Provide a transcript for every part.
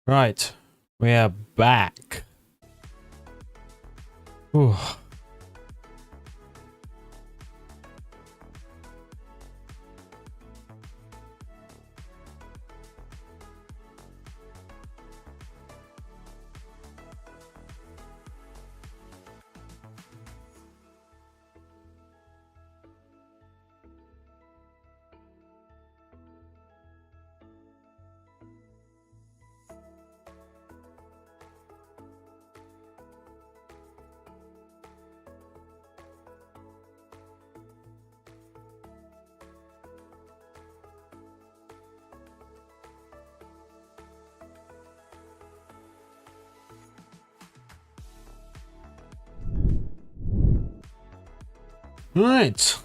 Right, we are back. Ooh. Right.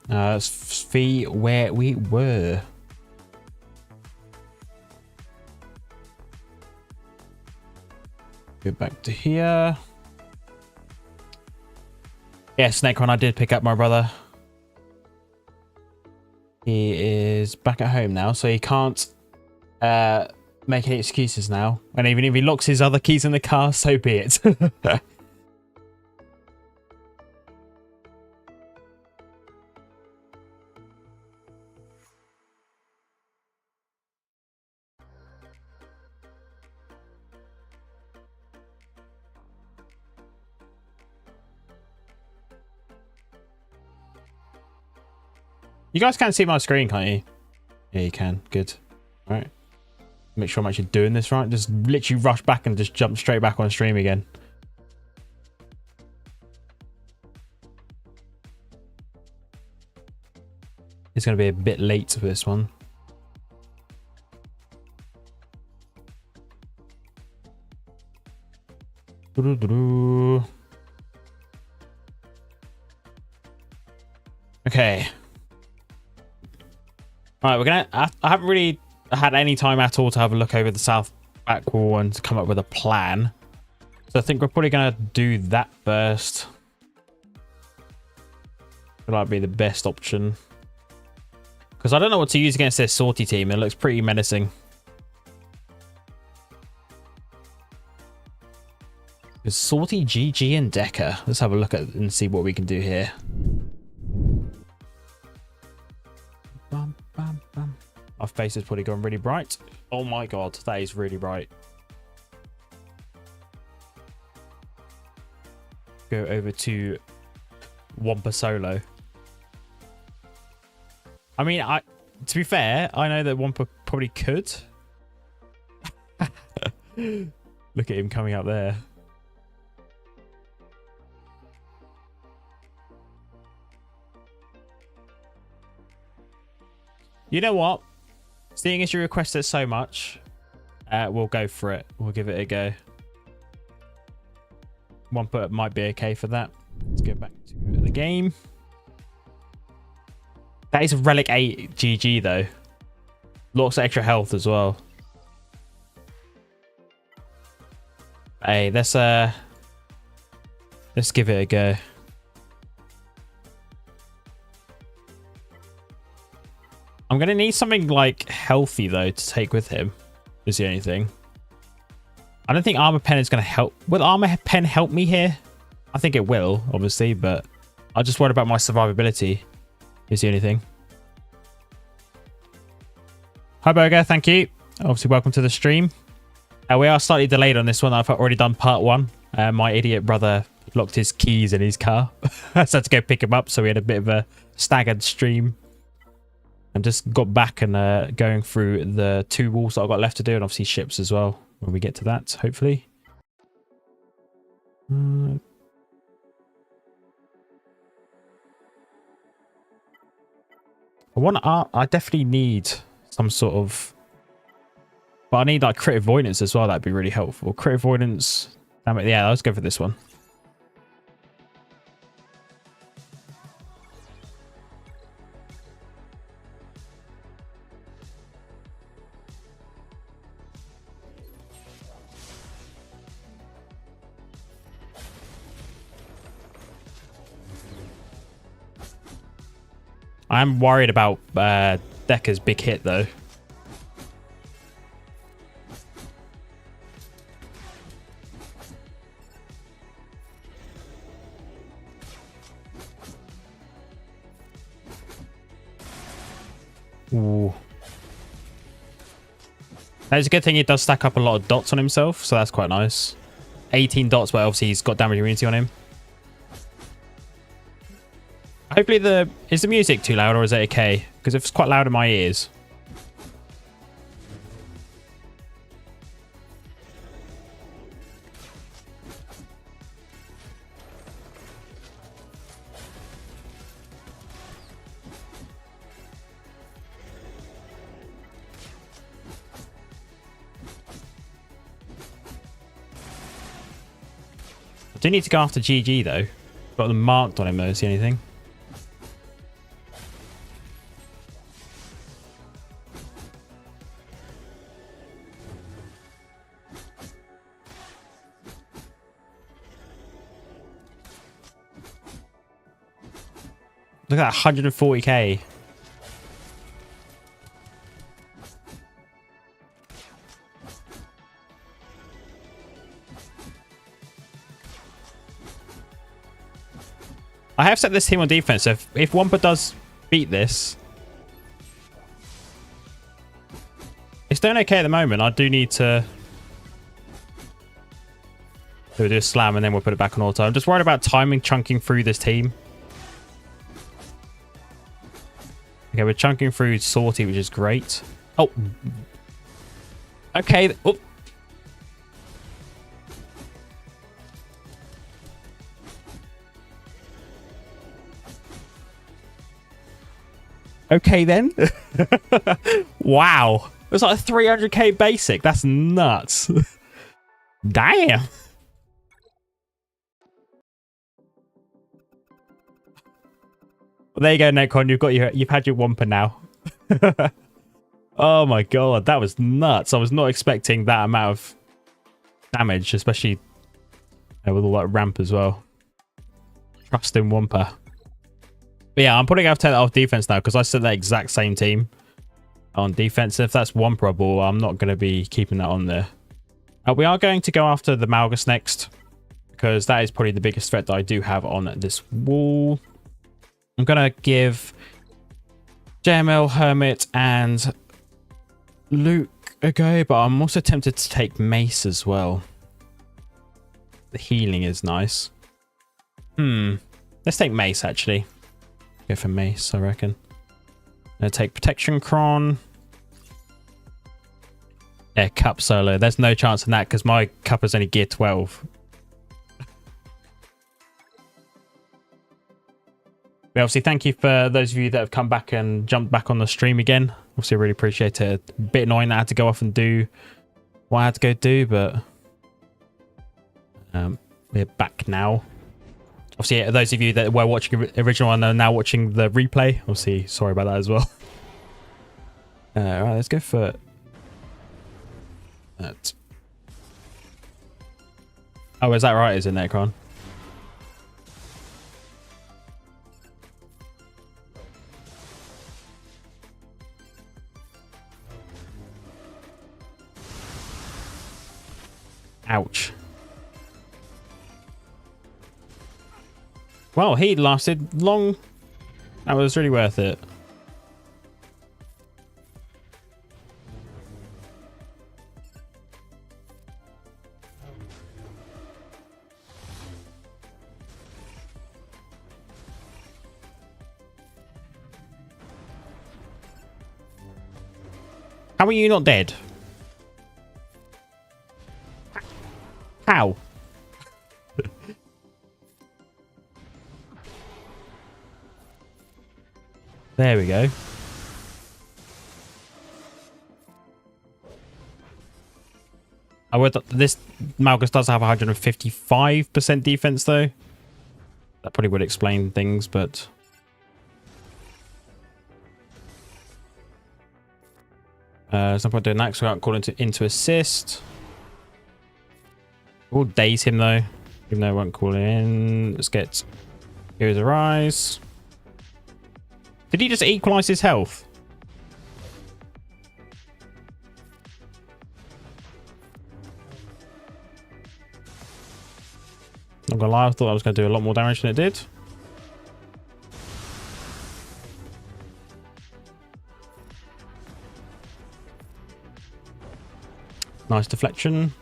Let's see where we were. Go back to here. Yeah, Snakehorn, I did pick up my brother. He is back at home now, so he can't make any excuses now. And even if he locks his other keys in the car, so be it. You guys can't see my screen, can't you? Yeah, you can. Good. All right. Make sure I'm actually doing this right. Just literally rush back and just jump straight back on stream again. It's going to be a bit late for this one. Okay. Alright, we're gonna. I haven't really had any time at all to have a look over the south back wall and to come up with a plan. So I think we're probably gonna do that first. That'd be the best option. Because I don't know what to use against this sortie team. It looks pretty menacing. It's sortie, GG, and Deka. Let's have a look at and see what we can do here. Bum, bum, bum. Our face has probably gone really bright. Oh my god, that is really bright. Go over to Wampa solo. I mean, to be fair, I know that Wampa probably could. Look at him coming up there. You know what? Seeing as you requested it so much, we'll go for it. We'll give it a go. Wampa might be okay for that. Let's go back to the game. That is a Relic 8 GG though. Lots of extra health as well. Hey, let's give it a go. I'm going to need something like healthy though to take with him. Is the only thing. I don't think Armor Pen is going to help. Will Armor Pen help me here? I think it will, obviously, but I just worried about my survivability. Is the only thing. Hi Burger, thank you. Obviously, welcome to the stream. We are slightly delayed on this one. I've already done part one. My idiot brother locked his keys in his car. So I had to go pick him up, so we had a bit of a staggered stream. And just got back and going through the 2 walls that I've got left to do, and obviously ships as well when we get to that, hopefully. I definitely need some sort of... But I need like crit avoidance as well. That'd be really helpful. Crit avoidance... Damn it, yeah, let's go for this one. I'm worried about Deka's big hit though. Ooh. It's a good thing he does stack up a lot of dots on himself, so that's quite nice. 18 dots, but obviously he's got damage immunity on him. Hopefully is the music too loud or is it okay? Because if it's quite loud in my ears. I do need to go after GG though. Got them marked on him though, see anything? Look at that 140k. I have set this team on defense, so if Wampa does beat this, it's doing okay at the moment. I do need to do a slam and then we'll put it back on auto. I'm just worried about timing chunking through this team. Okay, we're chunking through Sortie, which is great. Oh. Okay. Oh. Okay, then. Wow. It was like a 300k basic. That's nuts. Damn. Well, there you go, Netcon. You've had your Wampa now. Oh my god, that was nuts. I was not expecting that amount of damage, especially with all that ramp as well. Trust in Wampa. But yeah, I'm putting out off defense now because I set that exact same team on defense. If that's Wampa-able, I'm not going to be keeping that on there. We are going to go after the Malgus next because that is probably the biggest threat that I do have on this wall. I'm going to give JML, Hermit, and Luke a go, but I'm also tempted to take Mace as well. The healing is nice. Let's take Mace, actually. Go for Mace, I reckon. I'm going to take Protection Cron. Yeah, Cup solo. There's no chance in that because my Cup is only gear 12. But obviously, thank you for those of you that have come back and jumped back on the stream again. Obviously, I really appreciate it. A bit annoying that I had to go off and do what I had to go do, but we're back now. Obviously, those of you that were watching the original and are now watching the replay, obviously, sorry about that as well. Right, let's go for that. Oh, is that right? Is it Necron? Ouch. Well, he lasted long. That was really worth it. How are you not dead? How? There we go. This Malgus does have 155% defense though. That probably would explain things, but some point doing that because we aren't calling into assist. We'll daze him though, even though I won't call in. Let's get Heroes Arise. Did he just equalize his health? Not gonna lie, I thought I was gonna do a lot more damage than it did. Nice deflection.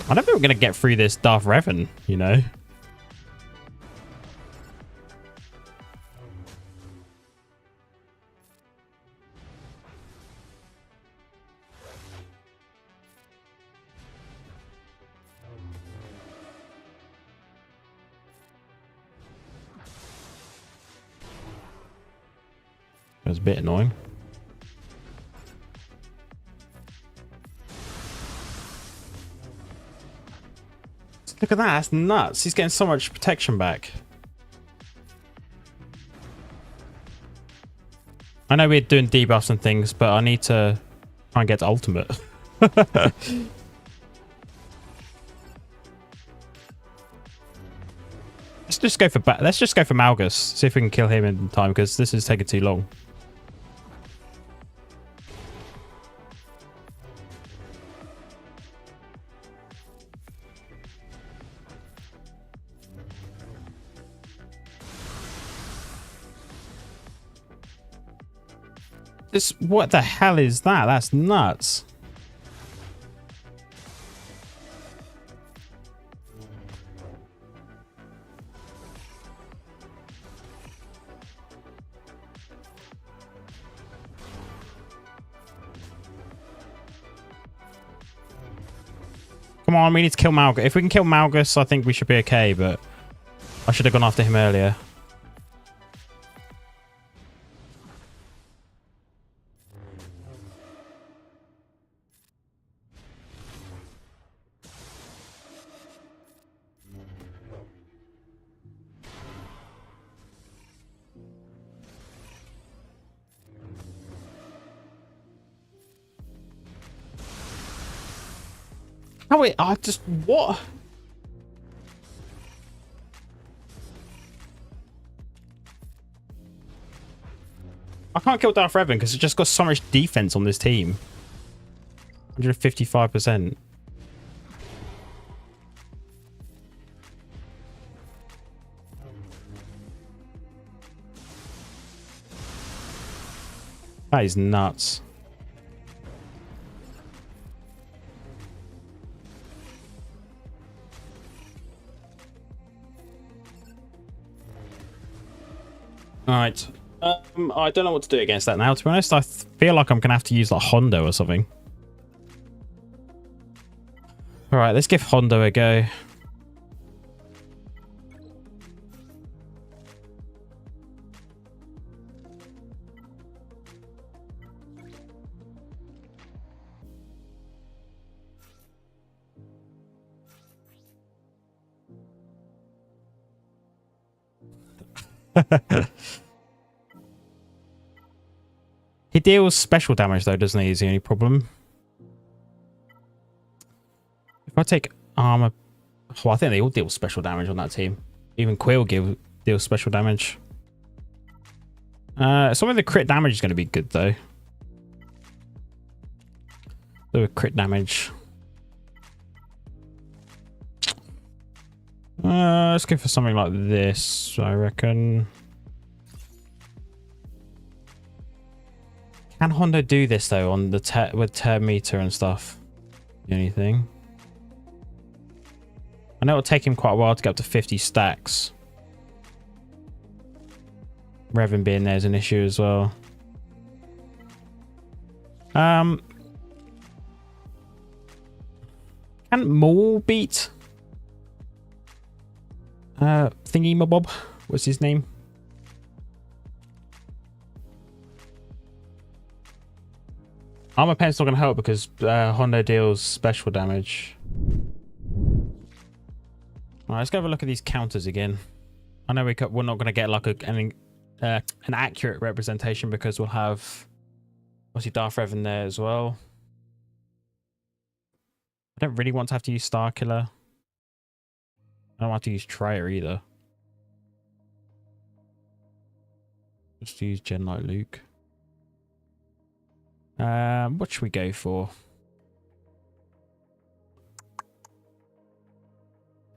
I don't think we're going to get through this Darth Revan, you know. That was a bit annoying. Look at that, that's nuts. He's getting so much protection back. I know we're doing debuffs and things, but I need to try and get to ultimate. Let's just go for Malgus. See if we can kill him in time, because this is taking too long. What the hell is that? That's nuts. Come on, we need to kill Malgus. If we can kill Malgus, I think we should be okay, but I should have gone after him earlier. Oh wait, I just what? I can't kill Darth Revan because it just got so much defense on this team. 155%. That is nuts. Alright. I don't know what to do against that now, to be honest. I feel like I'm going to have to use like Hondo or something. Alright, let's give Hondo a go. He deals special damage though, doesn't he? Is the only problem. If I take armor, well, I think they all deal special damage on that team. Even Kuiil deals special damage. Some of the crit damage is going to be good though. The crit damage. Let's go for something like this, I reckon. Can Hondo do this though on the with turn meter and stuff? The only thing. I know it'll take him quite a while to get up to 50 stacks. Revan being there is an issue as well. Can Maul beat Thingy Mabob? What's his name? Armor Pen's not going to help because Hondo deals special damage. Alright, let's go have a look at these counters again. I know we're not going to get like an accurate representation because we'll have obviously Darth Revan there as well. I don't really want to have to use Starkiller. I don't want to use Traya either. Just use Gen Light Luke. What should we go for?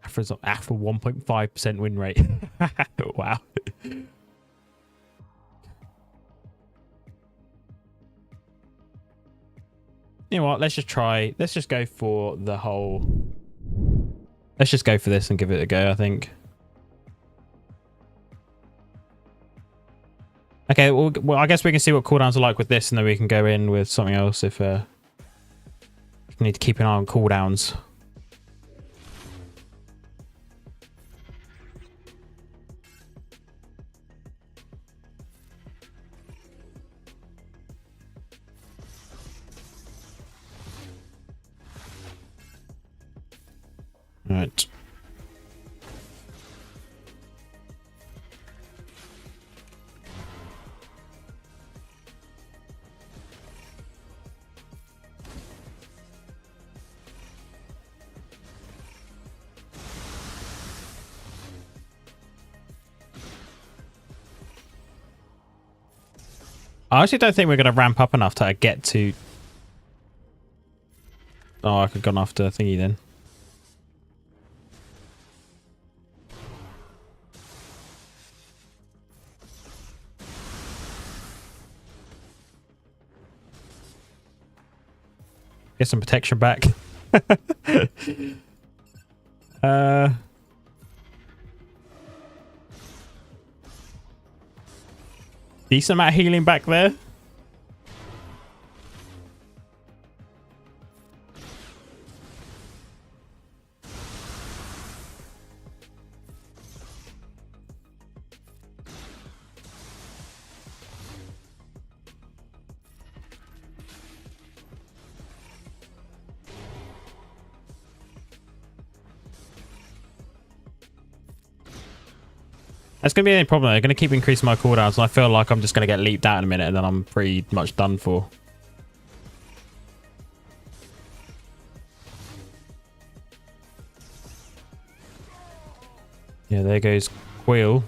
Afra's 1.5% win rate. Wow. You know what? Let's just try. Let's just go for the whole. Let's just go for this and give it a go, I think. Okay, well, I guess we can see what cooldowns are like with this, and then we can go in with something else if we need to keep an eye on cooldowns. Right. I actually don't think we're going to ramp up enough to get to... Oh, I could have gone after thingy then. Get some protection back. Decent amount of healing back there. That's going to be any problem. They're going to keep increasing my cooldowns, and I feel like I'm just going to get leaped out in a minute, and then I'm pretty much done for. Yeah, there goes Kuiil.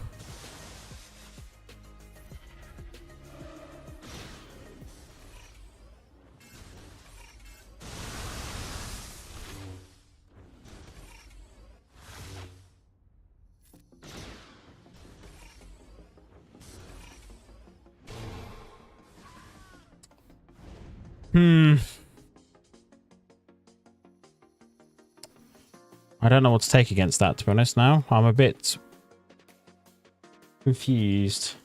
I don't know what to take against that, to be honest, now. I'm a bit confused.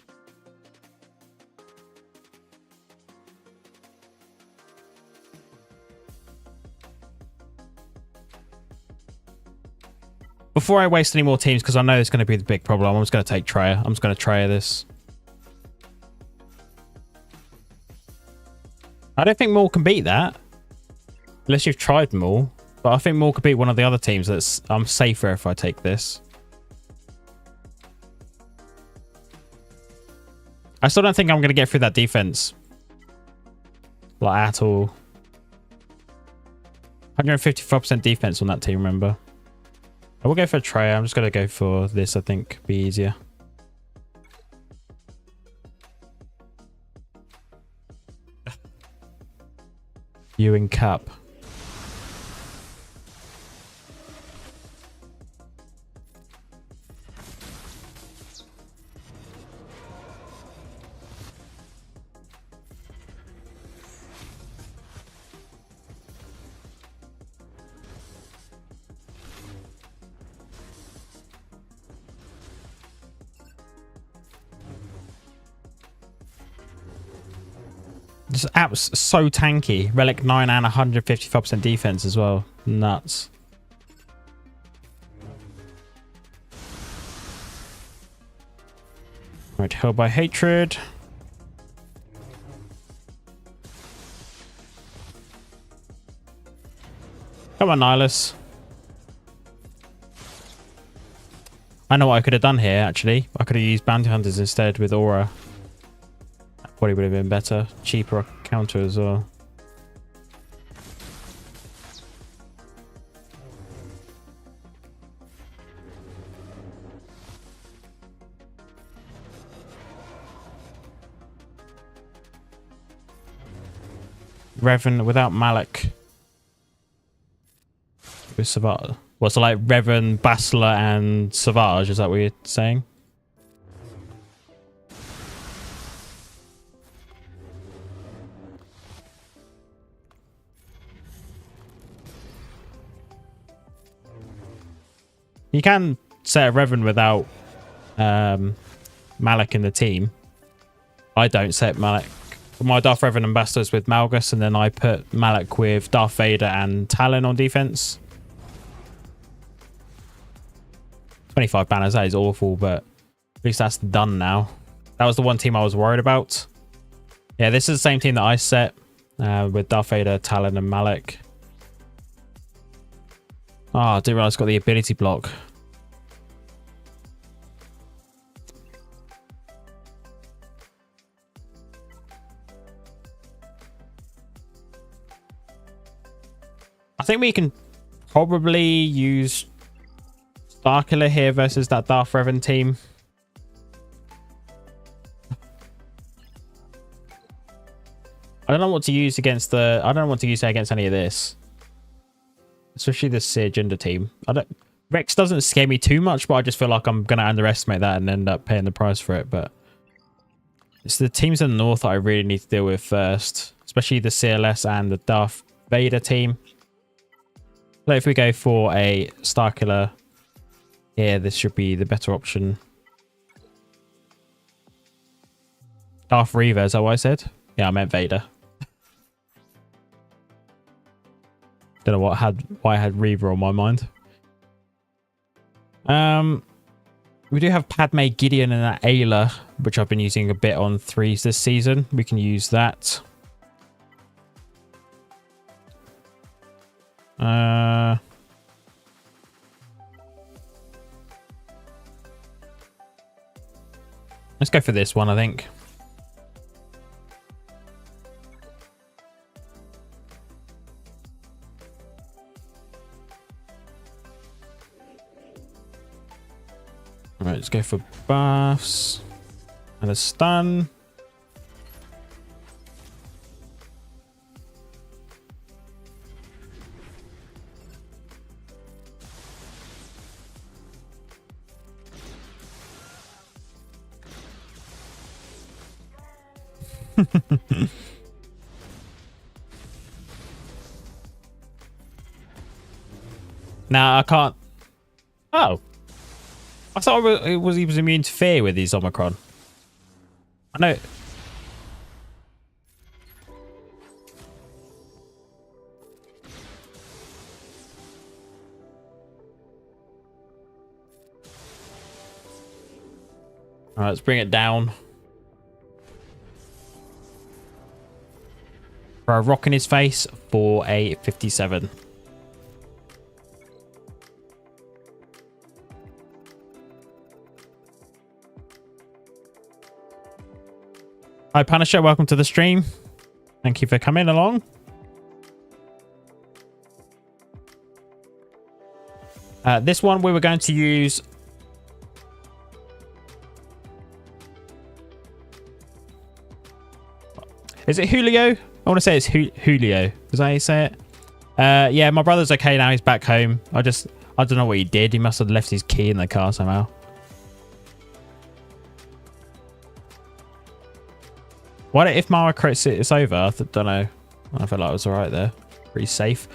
Before I waste any more teams, because I know it's going to be the big problem, I'm just going to take Traya. I'm just going to Traya this. I don't think Maul can beat that. Unless you've tried Maul. But I think Maul could beat one of the other teams. That's I'm safer if I take this. I still don't think I'm going to get through that defense. Like, at all. 155% defense on that team, remember? I will go for a Traya. I'm just going to go for this, I think. Be easier. Ewing Cup. This app's so tanky. Relic 9 and 155% defense as well. Nuts. Right, held by hatred. Come on, Nihilus. I know what I could have done here, actually. I could have used bounty hunters instead with Aurra. That probably would have been better. Cheaper counter as well. Revan without Malak. With Savage. Well, so like Revan, Bastila, and Savage, is that what you're saying? You can set a Revan without Malak in the team. I don't set Malak. My Darth Revan ambassadors with Malgus, and then I put Malak with Darth Vader and Talon on defense. 25 banners, that is awful, but at least that's done now. That was the one team I was worried about. Yeah, this is the same team that I set with Darth Vader, Talon, and Malak. Oh, I didn't realize I got the ability block. I think we can probably use Starkiller here versus that Darth Revan team. I don't know what to use against the... I don't know what to use against any of this. Especially the Cere Jinder team. Rex doesn't scare me too much, but I just feel like I'm going to underestimate that and end up paying the price for it. But it's the teams in the north that I really need to deal with first. Especially the CLS and the Darth Vader team. So if we go for a Starkiller here, this should be the better option. Darth Reaver, is that what I said? Yeah, I meant Vader. Don't know why I had Reaver on my mind. We do have Padme, Gideon, and Aayla, which I've been using a bit on 3s this season. We can use that. Let's go for this one, I think. Alright, let's go for buffs and a stun. Now I can't. Oh, I thought he was immune to fear with his Omicron. I know. All right, let's bring it down. For a rock in his face for a 57. Hi Punisher, welcome to the stream. Thank you for coming along. This one we were going to use... Is it Julio? I want to say it's Julio. Is that how you say it? Yeah, my brother's okay now. He's back home. I don't know what he did. He must have left his key in the car somehow. What if Mara crits it? It's over. I don't know. I felt like I was alright there. Pretty safe.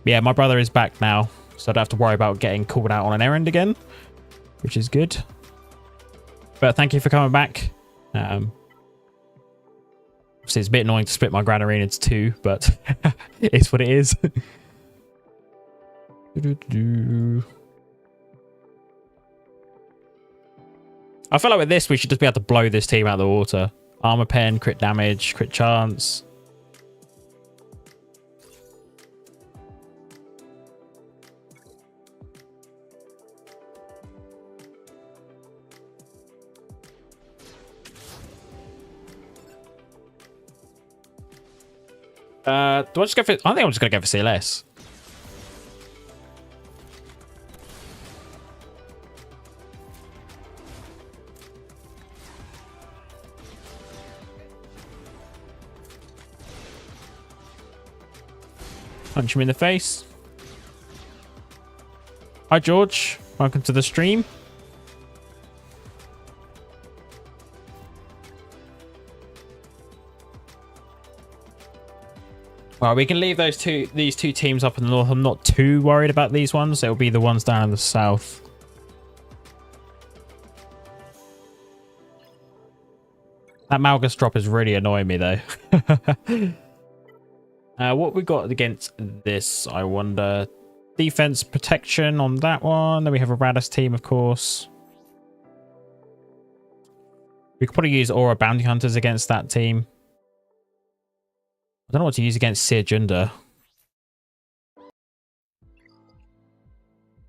Yeah, my brother is back now. So I don't have to worry about getting called out on an errand again. Which is good. But thank you for coming back. Obviously, it's a bit annoying to split my Grand Arena into 2, but it's what it is. I feel like with this, we should just be able to blow this team out of the water. Armor pen, crit damage, crit chance. Do I just go for... I think I'm just going to go for CLS. Punch him in the face. Hi, George. Welcome to the stream. Well, we can leave these two teams up in the north. I'm not too worried about these ones. It'll be the ones down in the south. That Malgus drop is really annoying me, though. What we got against this, I wonder. Defense protection on that one. Then we have a Raddus team, of course. We could probably use Aurra bounty hunters against that team. I don't know what to use against Cere Junda.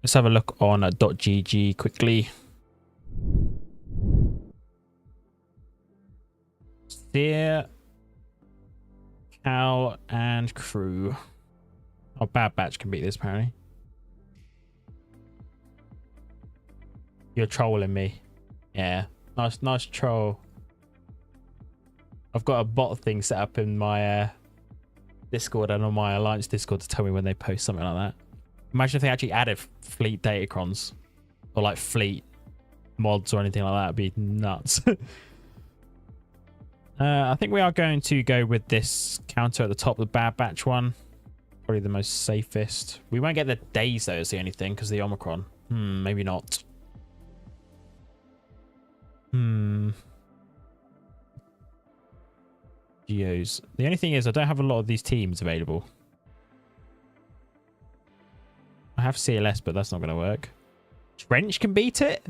Let's have a look on .gg quickly. Cere, Cal, and crew. Oh, Bad Batch can beat this, apparently. You're trolling me. Yeah. Nice troll. I've got a bot thing set up in my Discord and on my Alliance Discord to tell me when they post something like that. Imagine if they actually added fleet Datacrons. Or like fleet mods or anything like that. It'd be nuts. I think we are going to go with this counter at the top, the Bad Batch one. Probably the most safest. We won't get the days though, is the only thing, because of the Omicron. Maybe not. Geos. The only thing is I don't have a lot of these teams available. I have CLS, but that's not going to work. Trench can beat it?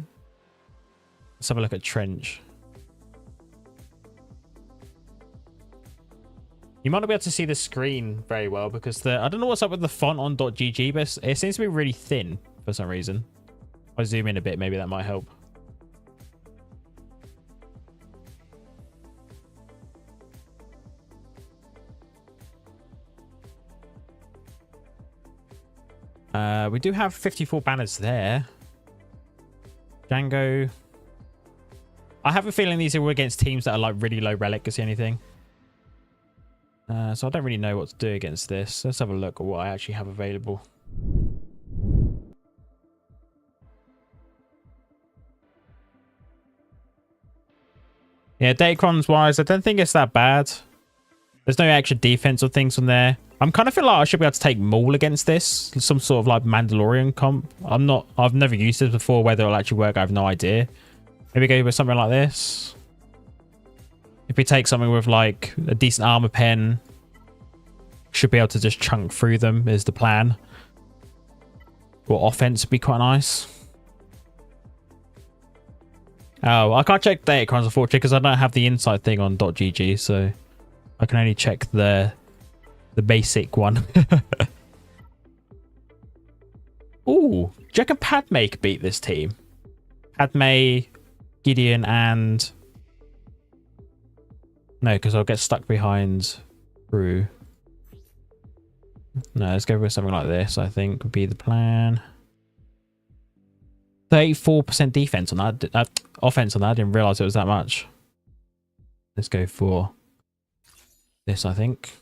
Let's have a look at Trench. You might not be able to see the screen very well because I don't know what's up with the font on .gg, but it seems to be really thin for some reason. If I zoom in a bit, maybe that might help. We do have 54 banners there. Django. I have a feeling these are against teams that are like really low relic, is the only thing. So I don't really know what to do against this. Let's have a look at what I actually have available. Yeah, Datacrons wise, I don't think it's that bad. There's no extra defense or things on there. I'm kind of feel like I should be able to take Maul against this. Some sort of like Mandalorian comp. I've never used this before. Whether it'll actually work, I have no idea. Maybe go with something like this. If we take something with like a decent armor pen, should be able to just chunk through them is the plan. Or offense would be quite nice. Oh, I can't check Datacrons unfortunately because I don't have the inside thing on .gg, so I can only check the basic one. Ooh, do you reckon Padme could beat this team? Padme, Gideon, and... No, because I'll get stuck behind crew. No, let's go with something like this, I think would be the plan. 34% defense on that. Offense on that. I didn't realize it was that much. Let's go for this, I think.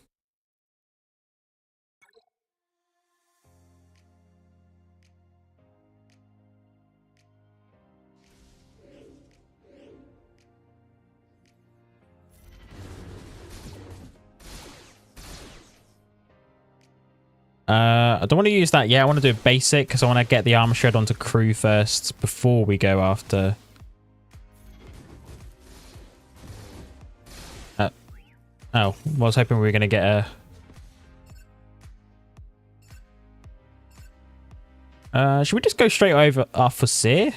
I don't want to use that yet. I want to do a basic because I want to get the armor shred onto crew first before we go after. Oh, I was hoping we were going to get a... should we just go straight over for Cere?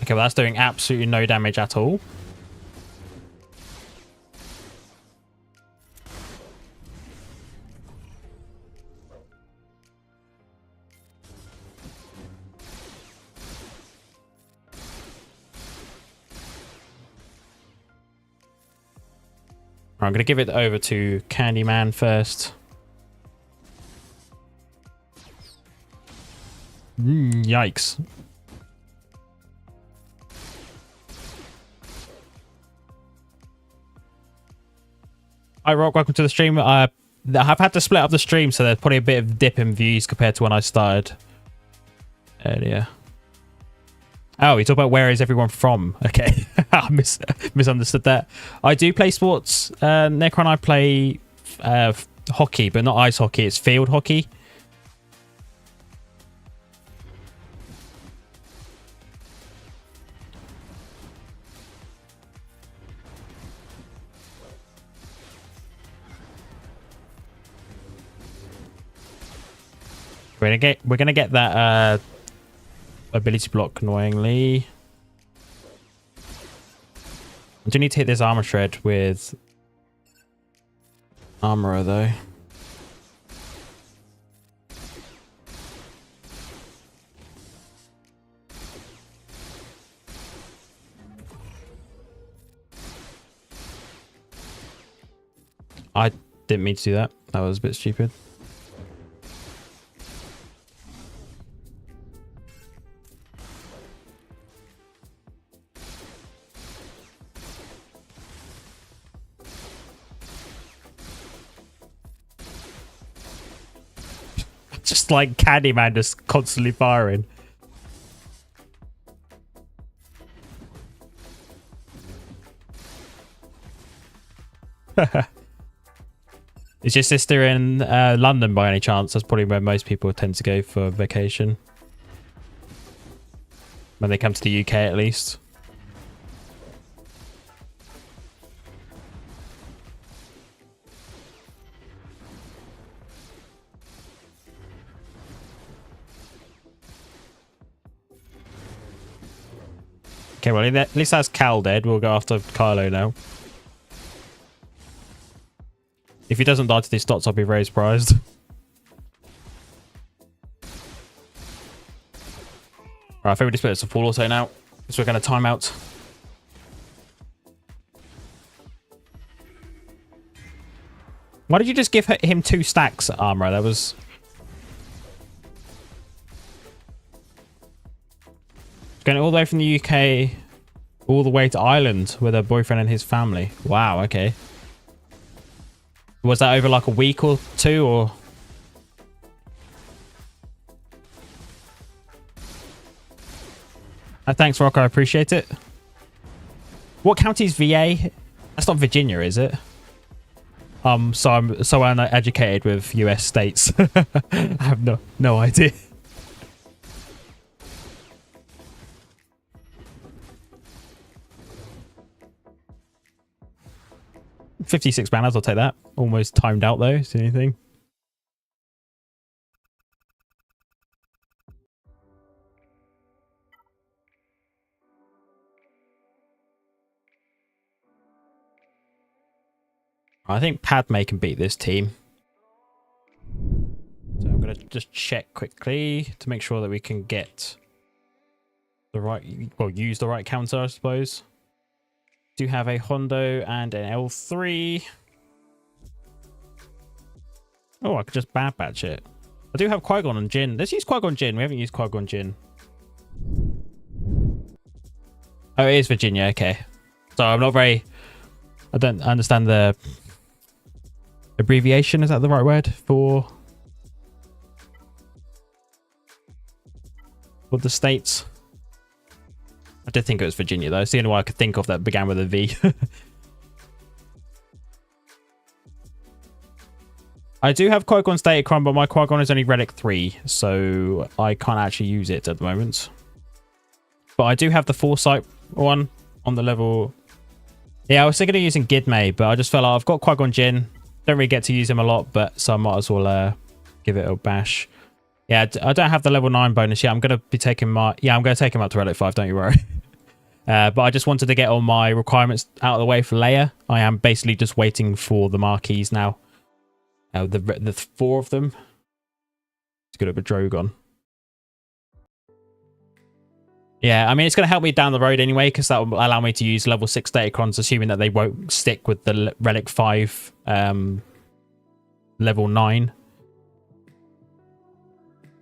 Okay, well that's doing absolutely no damage at all. I'm going to give it over to Candyman first. Yikes. Hi Rock, welcome to the stream. I've had to split up the stream, so there's probably a bit of dip in views compared to when I started earlier. Oh, you talk about where is everyone from? Okay, I misunderstood that. I do play sports. Necron, I play hockey, but not ice hockey. It's field hockey. We're gonna get that ability block annoyingly. I do need to hit this armor shred with armor though. I didn't mean to do that. That was a bit stupid. Just like Candyman, just constantly firing. Is your sister in London by any chance? That's probably where most people tend to go for vacation. When they come to the UK at least. Okay, well, at least that's Cal dead. We'll go after Kylo now. If he doesn't die to these dots, I'll be very surprised. Alright, I think we just split it to full auto now. So we're going to time out. Why did you just give him 2 stacks armor? That was... Going all the way from the UK all the way to Ireland with her boyfriend and his family. Wow, okay. Was that over like a week or 2 or... Thanks, Rock. I appreciate it. What county is VA? That's not Virginia, is it? So I'm so uneducated with US states. I have no idea. 56 banners, I'll take that. Almost timed out though, is anything? I think Padme can beat this team. So I'm going to just check quickly to make sure that we can get the right, well, use the right counter, I suppose. Do have a Hondo and an L3. Oh, I could just bad batch it. I do have Qui-Gon and Jinn. Let's use Qui-Gon Jinn. We haven't used Qui-Gon Jinn. Oh, it is Virginia. Okay. So I'm not very... I don't understand the abbreviation. Is that the right word for the states? I did think it was Virginia, though. It's the only one I could think of that began with a V. I do have Qui-Gon's Datacron, but my Qui-Gon is only Relic 3, so I can't actually use it at the moment. But I do have the Foresight one on the level... Yeah, I was thinking of using Gidme, but I just felt like I've got Qui-Gon Jinn. Don't really get to use him a lot, but so I might as well give it a bash. Yeah, I don't have the level 9 bonus yet. I'm going to be taking my... Yeah, I'm going to take him up to Relic 5, don't you worry. But I just wanted to get all my requirements out of the way for Leia. I am basically just waiting for the marquees now. The 4 of them. It's good at a Drogon. Yeah, I mean, it's going to help me down the road anyway, because that will allow me to use level 6 Datacrons, assuming that they won't stick with the Relic 5 level 9.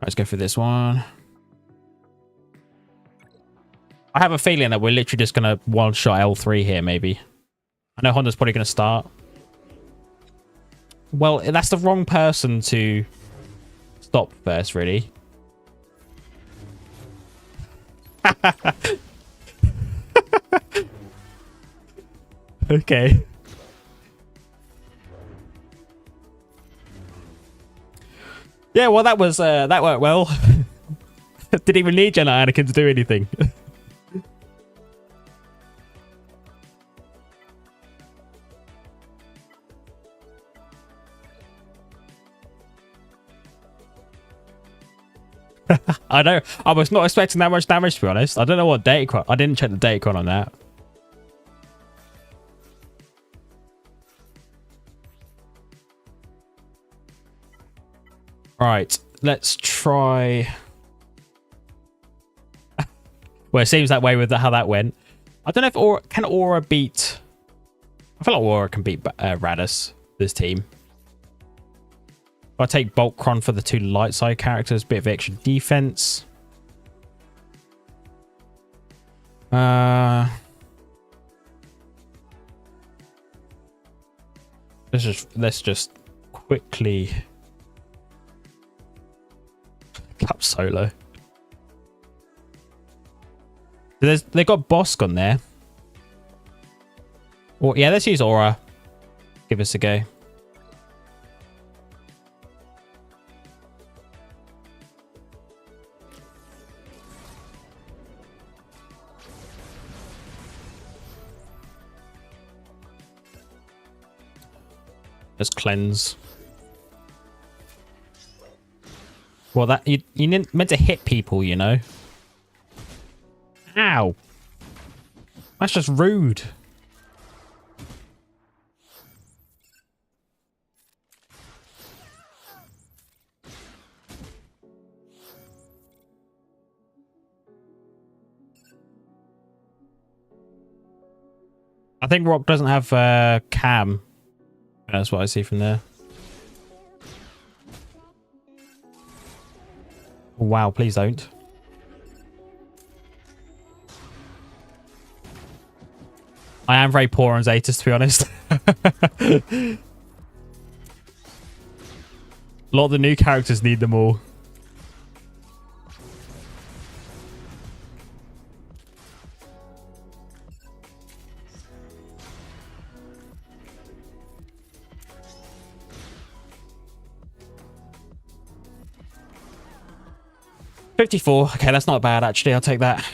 Let's go for this one. I have a feeling that we're literally just going to one-shot L3 here, maybe. I know Honda's probably going to start. Well, that's the wrong person to stop first, really. Okay. Yeah, well, that worked well. Didn't even need Jedi Anakin to do anything. I know. I was not expecting that much damage, to be honest. I don't know what Datacron. I didn't check the Datacron on that. Right, let's try. Well, it seems that way with how that went. I don't know if Aurra can Aurra beat. I feel like Aurra can beat Raddus. This team. If I take Boltcron for the 2 light side characters, bit of extra defense. Let's just quickly up solo. They got Bosk on there. Well, yeah, let's use Aurra. Give us a go. Just cleanse. Well, that you meant to hit people, you know. Ow! That's just rude. I think Rock doesn't have cam. That's what I see from there. Wow, please don't. I am very poor on Zetas, to be honest. A lot of the new characters need them all. $54. Okay, that's not bad, actually. I'll take that.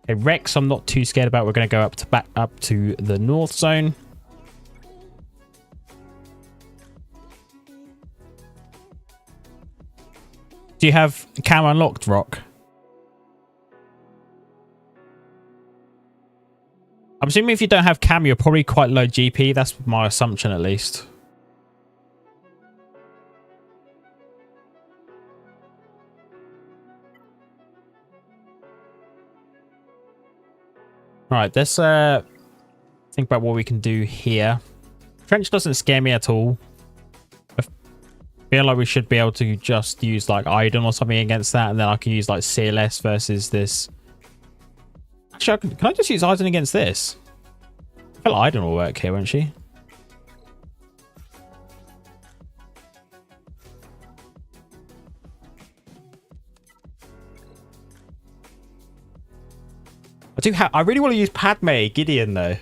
Okay, Rex, I'm not too scared about. We're going to go back up to the north zone. Do you have cam unlocked, Rock? I'm assuming if you don't have cam, you're probably quite low GP. That's my assumption, at least. Right, let's think about what we can do here. Trench doesn't scare me at all. I feel like we should be able to just use like Iden or something against that, and then I can use like CLS versus this. Actually, can I just use Iden against this? I feel like Iden will work here, won't she? I really want to use Padme Gideon though.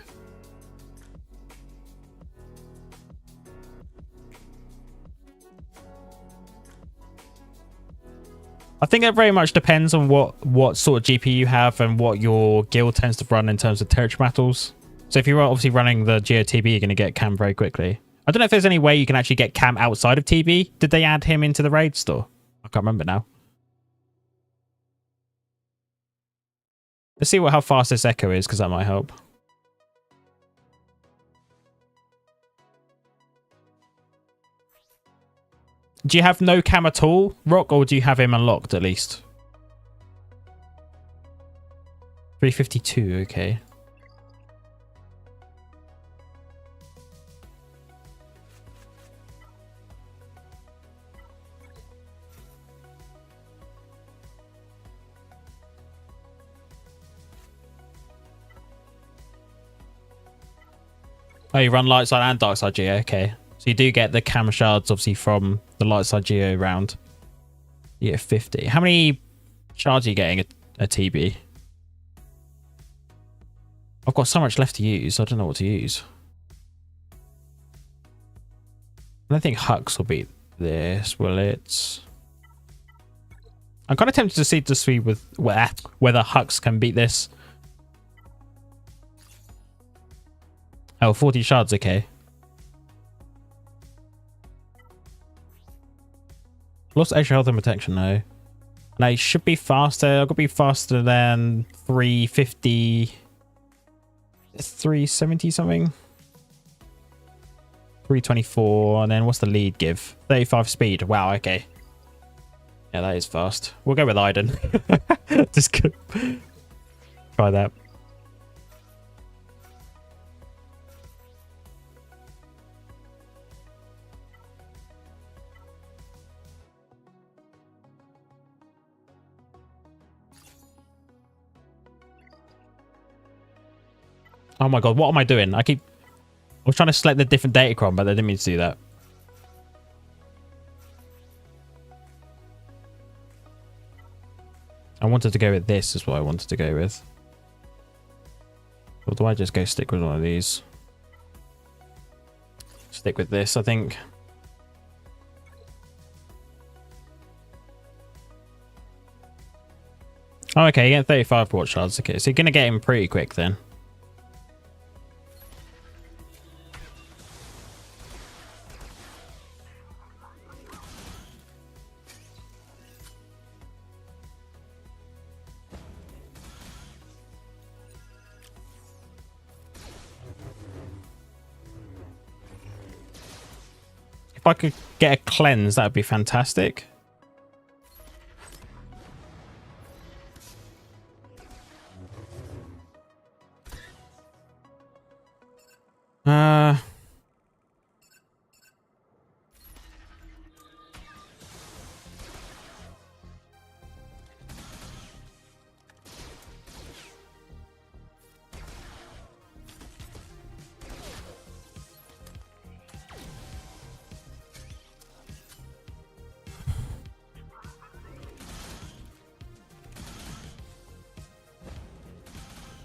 I think it very much depends on what sort of GP you have and what your guild tends to run in terms of territory battles. So if you're obviously running the GOTB, you're going to get cam very quickly. I don't know if there's any way you can actually get cam outside of TB. Did they add him into the raid store? I can't remember now. Let's see how fast this echo is, because that might help. Do you have no cam at all, Rock, or do you have him unlocked at least? 352, okay. Oh, you run light side and dark side geo, okay. So you do get the cam shards, obviously, from the light side geo round. You get 50. How many shards are you getting a TB? I've got so much left to use, I don't know what to use. I don't think Hux will beat this, will it? I'm kind of tempted to see with whether Hux can beat this. Oh, 40 shards, okay. Lost extra health and protection, no. Now, it should be faster. I've got to be faster than 350... 370 something? 324, and then what's the lead give? 35 speed. Wow, okay. Yeah, that is fast. We'll go with Iden. Just try that. Oh my god, what am I doing? I was trying to select the different Datacron, but I didn't mean to do that. I wanted to go with this, is what I wanted to go with. Or do I just go stick with one of these? Stick with this, I think. Oh, okay, you get 35 port shards. Okay, so you're going to get him pretty quick then. If I could get a cleanse, that would be fantastic.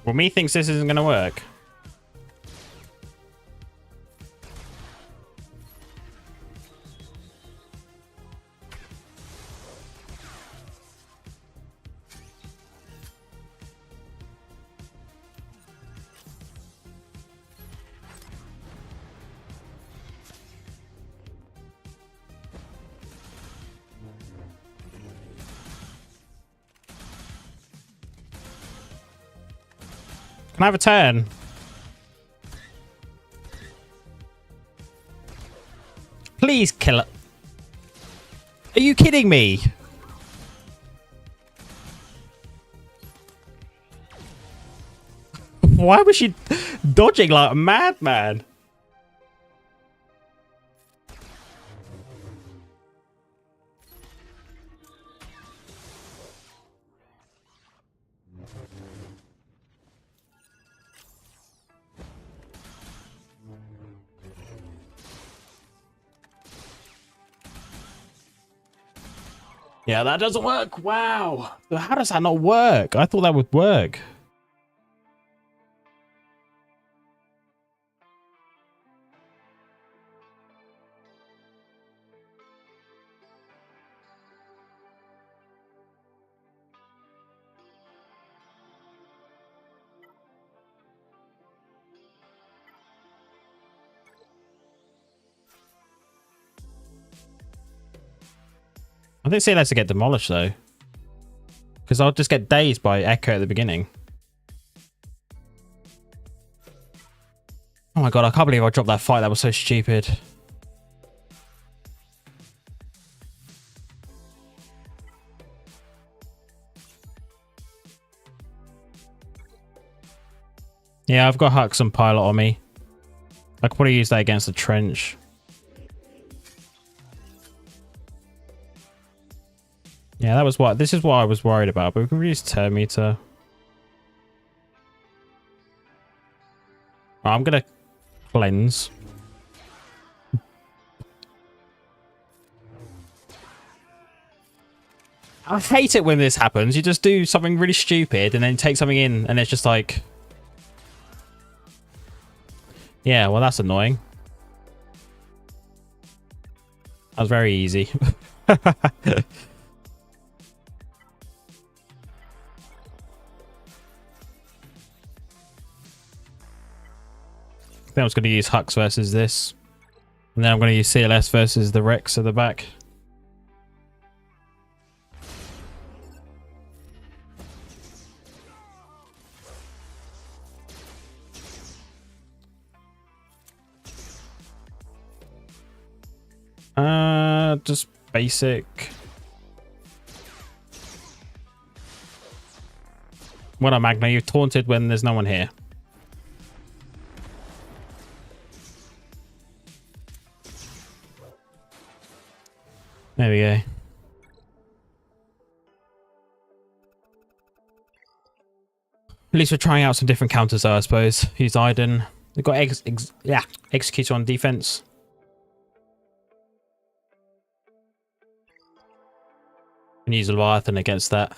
Well, me thinks this isn't going to work. Can I have a turn? Please kill it. Are you kidding me? Why was she dodging like a madman? Yeah, that doesn't work. Wow. How does that not work? I thought that would work. I think CLS to get demolished though, because I'll just get dazed by Echo at the beginning. Oh my god, I can't believe I dropped that fight. That was so stupid. Yeah, I've got Hux and Pilot on me. I could probably use that against the trench. Yeah, that was what. This is what I was worried about, but we can use turn meter. I'm gonna cleanse. I hate it when this happens. You just do something really stupid and then take something in and it's just like... Yeah, well, that's annoying. That was very easy. Then I was going to use Hux versus this. And then I'm going to use CLS versus the Rex at the back. Just basic. What up, Magna? You've taunted when there's no one here. There we go. At least we're trying out some different counters though, I suppose. Use Iden. They've got Executor on defense. And use Leviathan against that.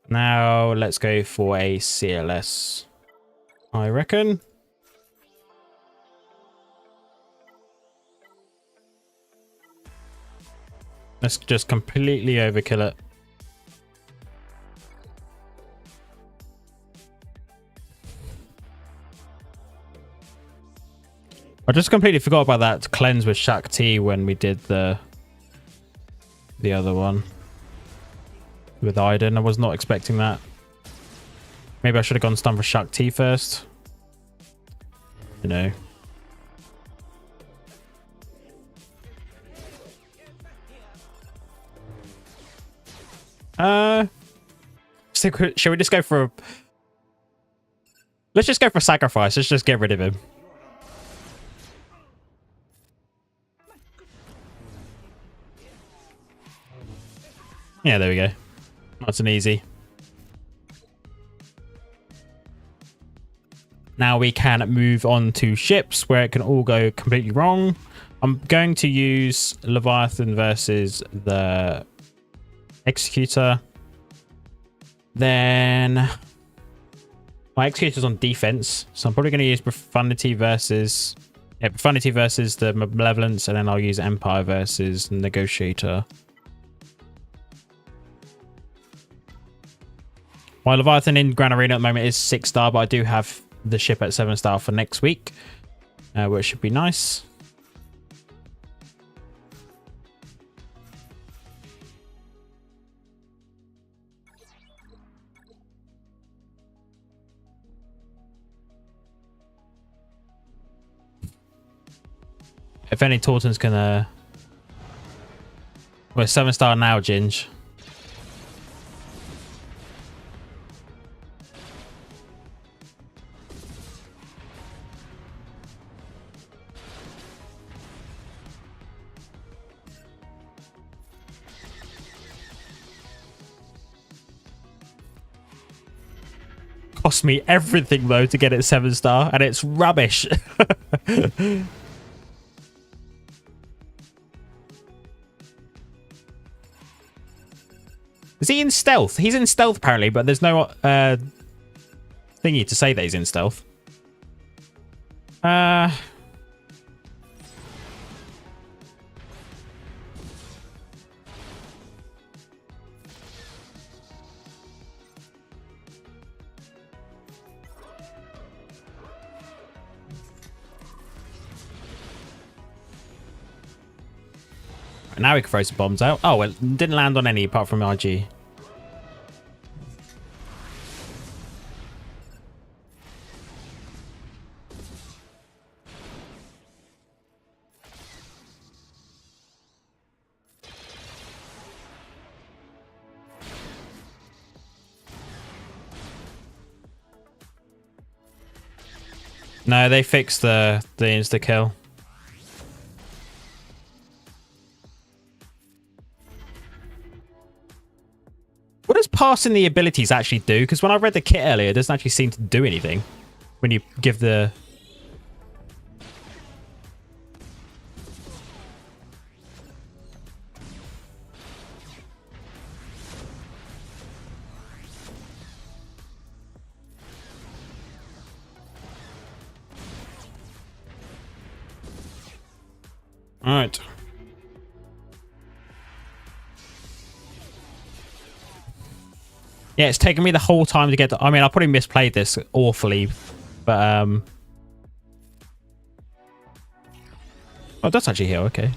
Now let's go for a CLS, I reckon. Let's just completely overkill it. I just completely forgot about that cleanse with Shaak T when we did the other one with Iden. I was not expecting that. Maybe I should have gone stun for Shaak T first. You know. Should we just go for a... Let's just go for sacrifice. Let's just get rid of him. Yeah, there we go. That's an easy. Now we can move on to ships where it can all go completely wrong. I'm going to use Leviathan versus the Executor. Then my Executor's on defense, so I'm probably going to use Profundity versus the Malevolence, and then I'll use Empire versus Negotiator. My Leviathan in Grand Arena at the moment is 6-star, but I do have the ship at 7-star for next week, which should be nice. If any Tauten's gonna... We're 7-star now, Ginge. Cost me everything though to get it 7-star, and it's rubbish. Is he in stealth? He's in stealth apparently, but there's no thingy to say that he's in stealth. Now we can throw some bombs out. Oh, well, it didn't land on any apart from RG. No, they fixed the insta kill. What does passing the abilities actually do? Because when I read the kit earlier, it doesn't actually seem to do anything when you give the... All right. Yeah, it's taken me the whole time to get to... I mean, I probably misplayed this awfully, but... Oh, that's actually here, okay.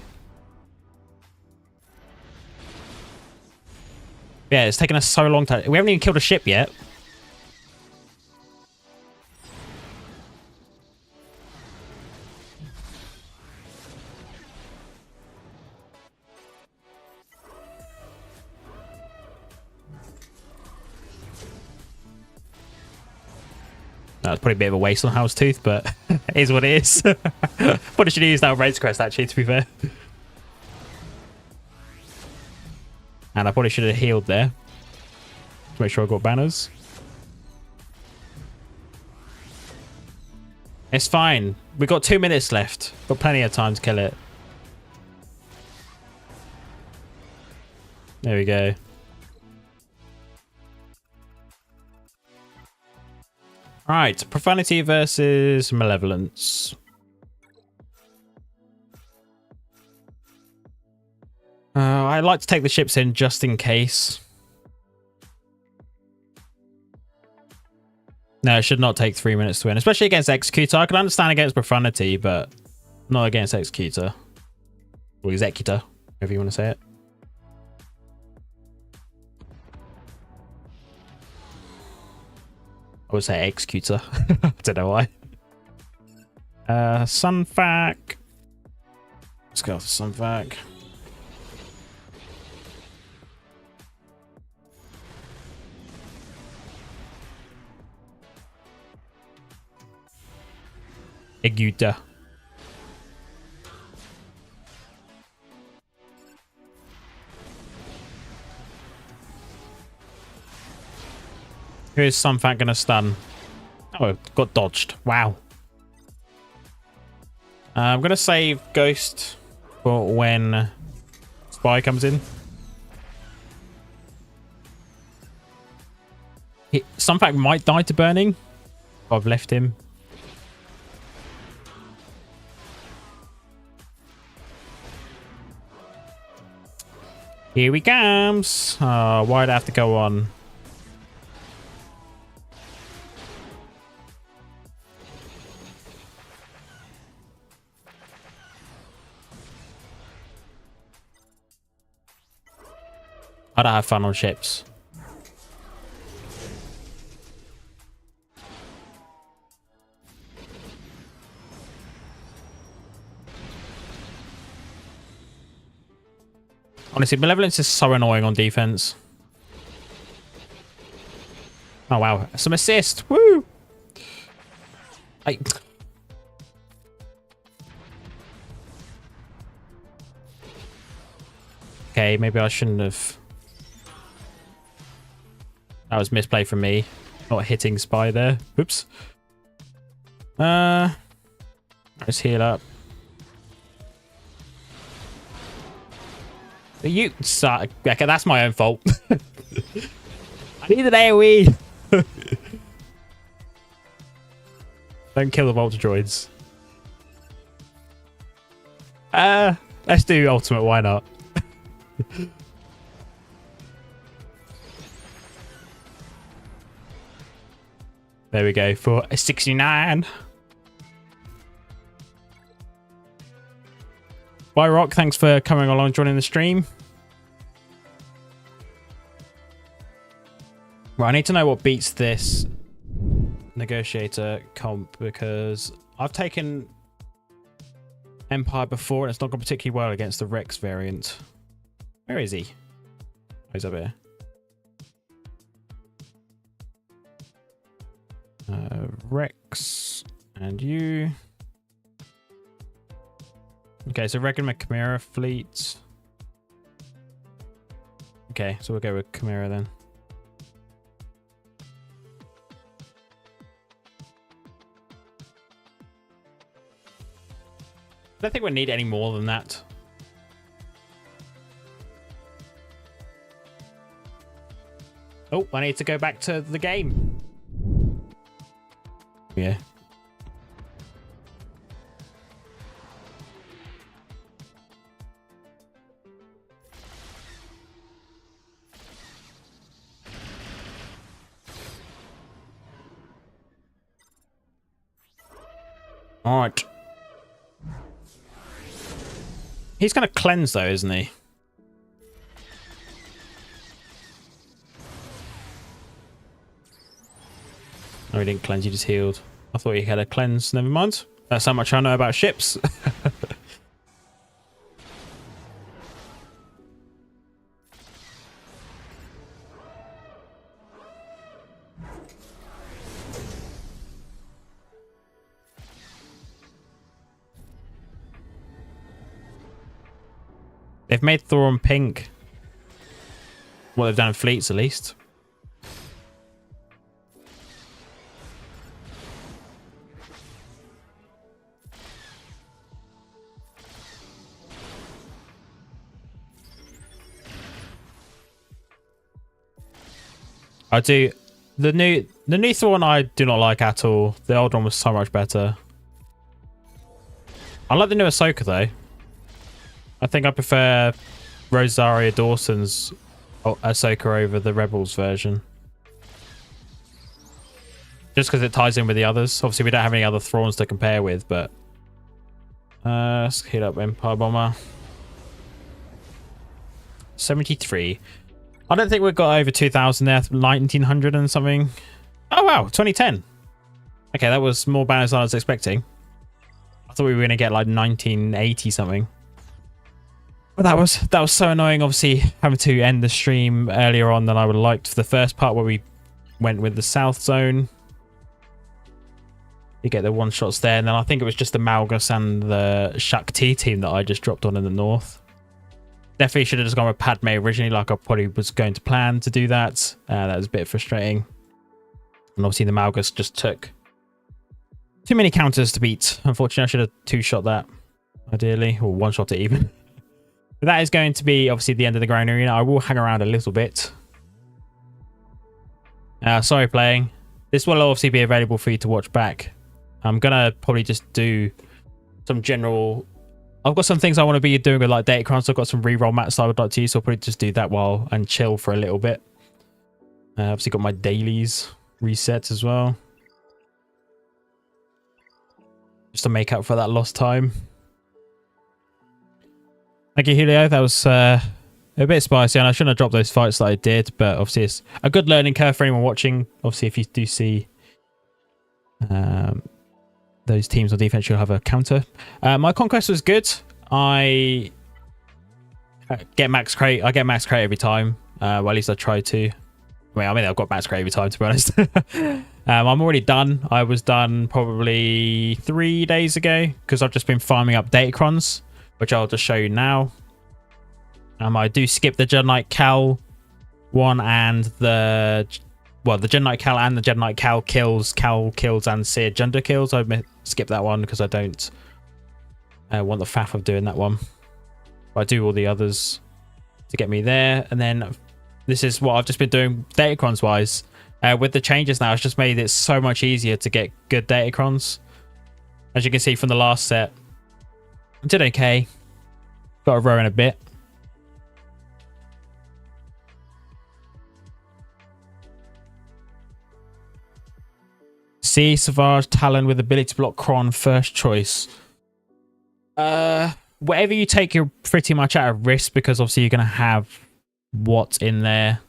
Yeah, it's taken us so long to... We haven't even killed a ship yet. That's probably a bit of a waste on Howl's Tooth, but it is what it is. Probably should have used that on Raid's Crest, actually, to be fair. And I probably should have healed there. To make sure I got banners. It's fine. We've got 2 minutes left. Got plenty of time to kill it. There we go. Alright, Profanity versus Malevolence. I like to take the ships in just in case. No, it should not take 3 minutes to win, especially against Executor. I can understand against Profanity, but not against Executor. Or Executor, however you want to say it. I would say Executor. I don't know why. Sunfac. Let's go for Sunfac. Executor. Who is Sunfac gonna stun? Oh, it got dodged. Wow. I'm gonna save Ghost for when Spy comes in. Sunfac might die to burning. I've left him. Here he comes. Oh, why'd I have to go on? I don't have fun on ships. Honestly, Malevolence is so annoying on defense. Oh, wow. Some assist. Woo! Okay, maybe I shouldn't have... That was misplay from me. Not hitting Spy there. Oops. Let's heal up. You suck. Okay, that's my own fault. I need an AoE. Don't kill the Volta droids. Let's do ultimate. Why not? There we go for a 69. Bye, Rock. Thanks for coming along, joining the stream. Right, I need to know what beats this Negotiator comp because I've taken Empire before and it's not gone particularly well against the Rex variant. Where is he? Oh, he's up here. Rex. And you. Okay, so regular Chimera fleet. Okay, so we'll go with Chimera then. I don't think we need any more than that. Oh, I need to go back to the game. Yeah. All right. He's going to cleanse though, isn't he? No, he didn't cleanse, he just healed. I thought he had a cleanse. Never mind. That's how much I know about ships. They've made Thoron pink. Well, they've done in fleets at least. I do. The new Thoron I do not like at all. The old one was so much better. I like the new Ahsoka though. I think I prefer Rosaria Dawson's Ahsoka over the Rebels version. Just because it ties in with the others. Obviously, we don't have any other Thrawns to compare with, but... let's hit up Empire Bomber. 73. I don't think we've got over 2,000 there. 1,900 and something. Oh, wow. 2010. Okay, that was more banners than I was expecting. I thought we were going to get like 1980 something. But that was so annoying, obviously, having to end the stream earlier on than I would have liked for the first part where we went with the South Zone. You get the one-shots there, and then I think it was just the Malgus and the Shaak T team that I just dropped on in the North. Definitely should have just gone with Padme originally, like I probably was going to plan to do that. That was a bit frustrating. And obviously the Malgus just took too many counters to beat. Unfortunately, I should have two-shot that, ideally, or one-shot it even. But that is going to be obviously the end of the Ground Arena. I will hang around a little bit. Sorry, playing. This will obviously be available for you to watch back. I'm going to probably just do some general... I've got some things I want to be doing with like Datacron, so I've got some reroll mats I would like to use, so I'll probably just do that while and chill for a little bit. Obviously got my dailies reset as well. Just to make up for that lost time. Thank you, Julio. That was a bit spicy, and I shouldn't have dropped those fights that I did, but obviously it's a good learning curve for anyone watching. Obviously, if you do see those teams on defense, you'll have a counter. My conquest was good. I get max crate. I get max crate every time. Well, at least I try to. I mean, I've got max crate every time, to be honest. I'm already done. I was done probably 3 days ago because I've just been farming up Datacrons, which I'll just show you now. I do skip the Jedi Knight Cal one and the Jedi Knight Cal and the Jedi Knight Cal kills and Cere Junda kills. I skip that one because I don't want the faff of doing that one. But I do all the others to get me there. And then this is what I've just been doing Datacrons wise. With the changes now, it's just made it so much easier to get good Datacrons. As you can see from the last set, I did okay. Got a row in a bit. C, Savage, Talon with ability to block Kron, first choice. Whatever you take, you're pretty much at a risk because obviously you're going to have what in there.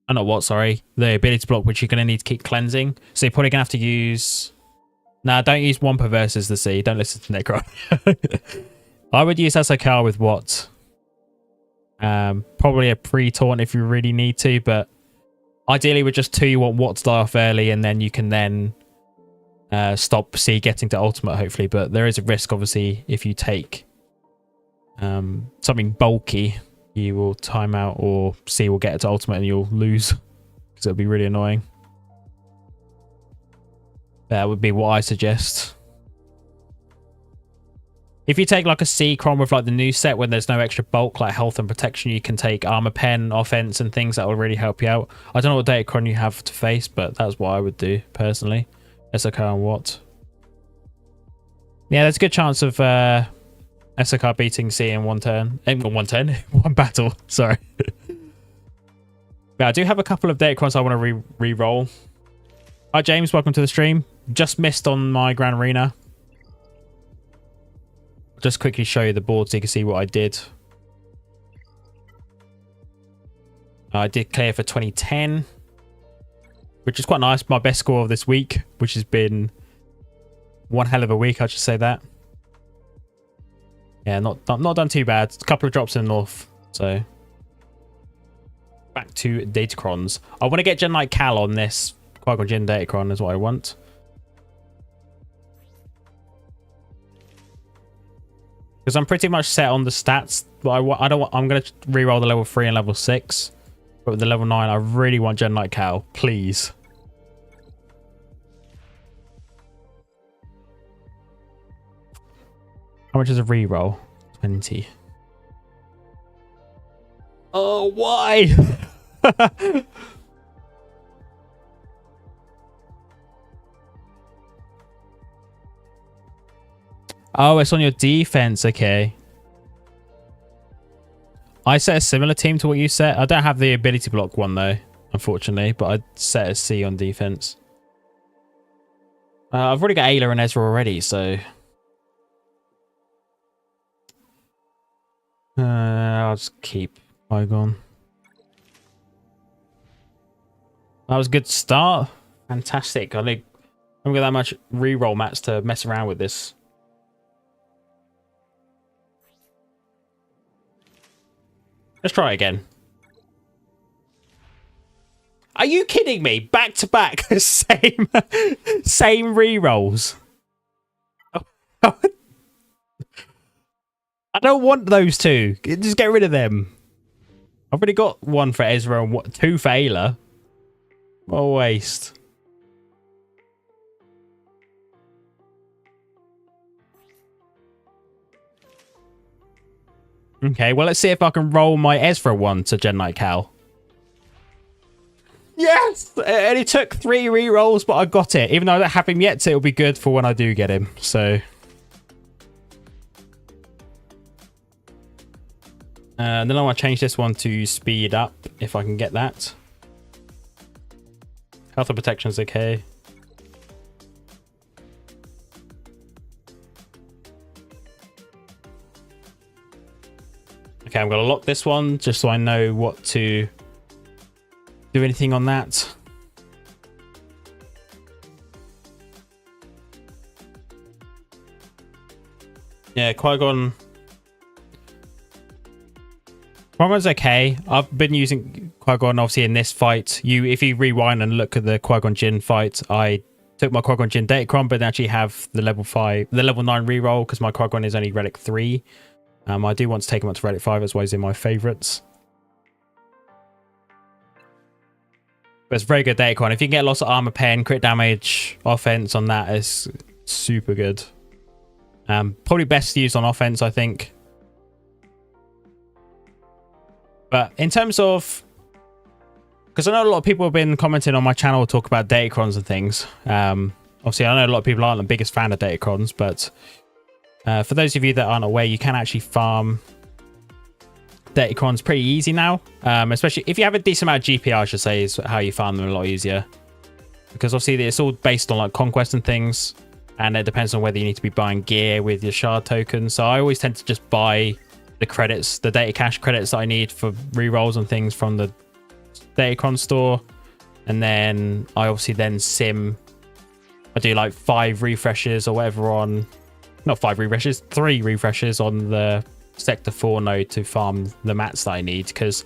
Oh, not what, sorry. The ability to block, which you're going to need to keep cleansing. So you're probably going to have to use... Nah, don't use Wampa versus the C. Don't listen to Necron. I would use SOKR with what? Probably a pre-taunt if you really need to, but ideally with just 2 you want what to die off early, and then you can then stop C getting to ultimate, hopefully. But there is a risk, obviously, if you take something bulky, you will time out, or C will get it to ultimate and you'll lose, because it'll be really annoying. That would be what I suggest. If you take like a C-Cron with like the new set, when there's no extra bulk like health and protection, you can take armor pen, offense, and things that will really help you out. I don't know what Datacron you have to face, but that's what I would do personally. SOK and what? Yeah, there's a good chance of SOK beating C in one turn. One battle. Sorry. Yeah, I do have a couple of Datacrons I want to re-roll. Hi James, welcome to the stream. Just missed on my Grand Arena. I'll just quickly show you the board so you can see what I did. I did clear for 2010, which is quite nice. My best score of this week, which has been one hell of a week, I should say that. Yeah, not done too bad. A couple of drops in the north, so back to Datacrons. I want to get Gen Knight Cal on this. Qui-Gon Jinn Datacron is what I want. Because I'm pretty much set on the stats, but I'm going to reroll the level 3 and level 6. But with the level 9, I really want Gen Knight Cal, please. How much is a reroll? 20. Oh, why? Oh, it's on your defense. Okay. I set a similar team to what you set. I don't have the ability block one though, unfortunately, but I set a C on defense. I've already got Aayla and Ezra already, so I'll just keep Qui-Gon. That was a good start. Fantastic. I haven't got that much reroll mats to mess around with this. Let's try again. Are you kidding me? Back to back, same rerolls. I don't want those two. Just get rid of them. I've already got one for Ezra and two for Aayla. What a waste. Okay, well, let's see if I can roll my Ezra one to Gen Knight Cal. Yes! And it took 3 rerolls, but I got it. Even though I don't have him yet, so it'll be good for when I do get him. So. Then I want to change this one to speed up, if I can get that. Health and protection is okay. Okay, I'm going to lock this one just so I know what to do anything on that. Yeah, Qui-Gon's okay. I've been using Qui-Gon obviously in this fight. If you rewind and look at the Qui-Gon Jinn fight, I took my Qui-Gon Jinn Datacron, but actually have the level 9 reroll because my Qui-Gon is only relic 3. I do want to take him up to relic 5, that's why he's in my favourites. But it's very good Datacron. If you can get lots of armor pen, crit damage, offense on that is super good. Probably best used on offense, I think. But in terms of, because I know a lot of people have been commenting on my channel talk about Datacrons and things. Obviously, I know a lot of people aren't the biggest fan of Datacrons, but for those of you that aren't aware, you can actually farm Datacrons pretty easy now. Especially if you have a decent amount of GP, I should say, is how you farm them a lot easier. Because obviously it's all based on like conquest and things, and it depends on whether you need to be buying gear with your shard tokens. So I always tend to just buy the credits, the data cache credits that I need for rerolls and things from the Datacron store, and then I obviously then sim. I do like 5 refreshes or whatever on, not 5 refreshes, 3 refreshes on the sector 4 node to farm the mats that I need, because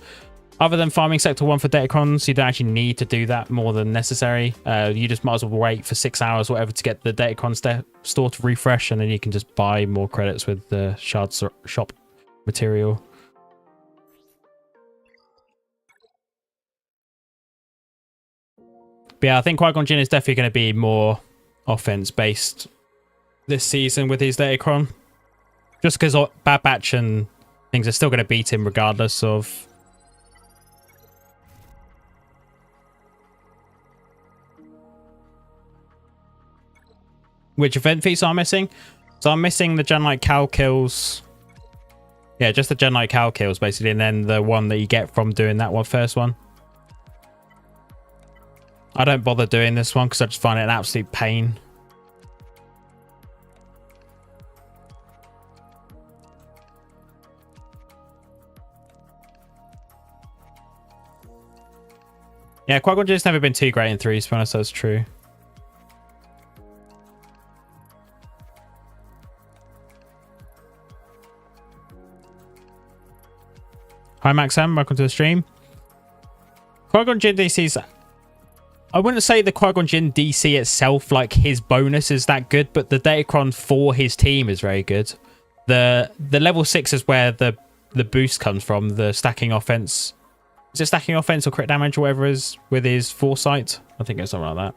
Other than farming Sector 1 for Datacrons, you don't actually need to do that more than necessary. You just might as well wait for 6 hours or whatever to get the Datacron store to refresh, and then you can just buy more credits with the shard shop material. But yeah, I think Qui-Gon Jinn is definitely going to be more offense-based this season with his Datacron. Just because Bad Batch and things are still going to beat him regardless of... Which event feats I'm missing? So I'm missing the Gen Light Cal kills. Yeah, just the Gen Light Cal kills basically, and then the one that you get from doing that first one. I don't bother doing this one because I just find it an absolute pain. Yeah, Qui-Gon Jinn's never been too great in 3s, to be honest, that's true. Hi Max M, welcome to the stream. Qui-Gon Jinn DC's... I wouldn't say the Qui-Gon Jinn DC itself, like his bonus is that good, but the Datacron for his team is very good. The level 6 is where the boost comes from, the stacking offense. Is it stacking offense or crit damage or whatever it is with his foresight? I think it's something like that.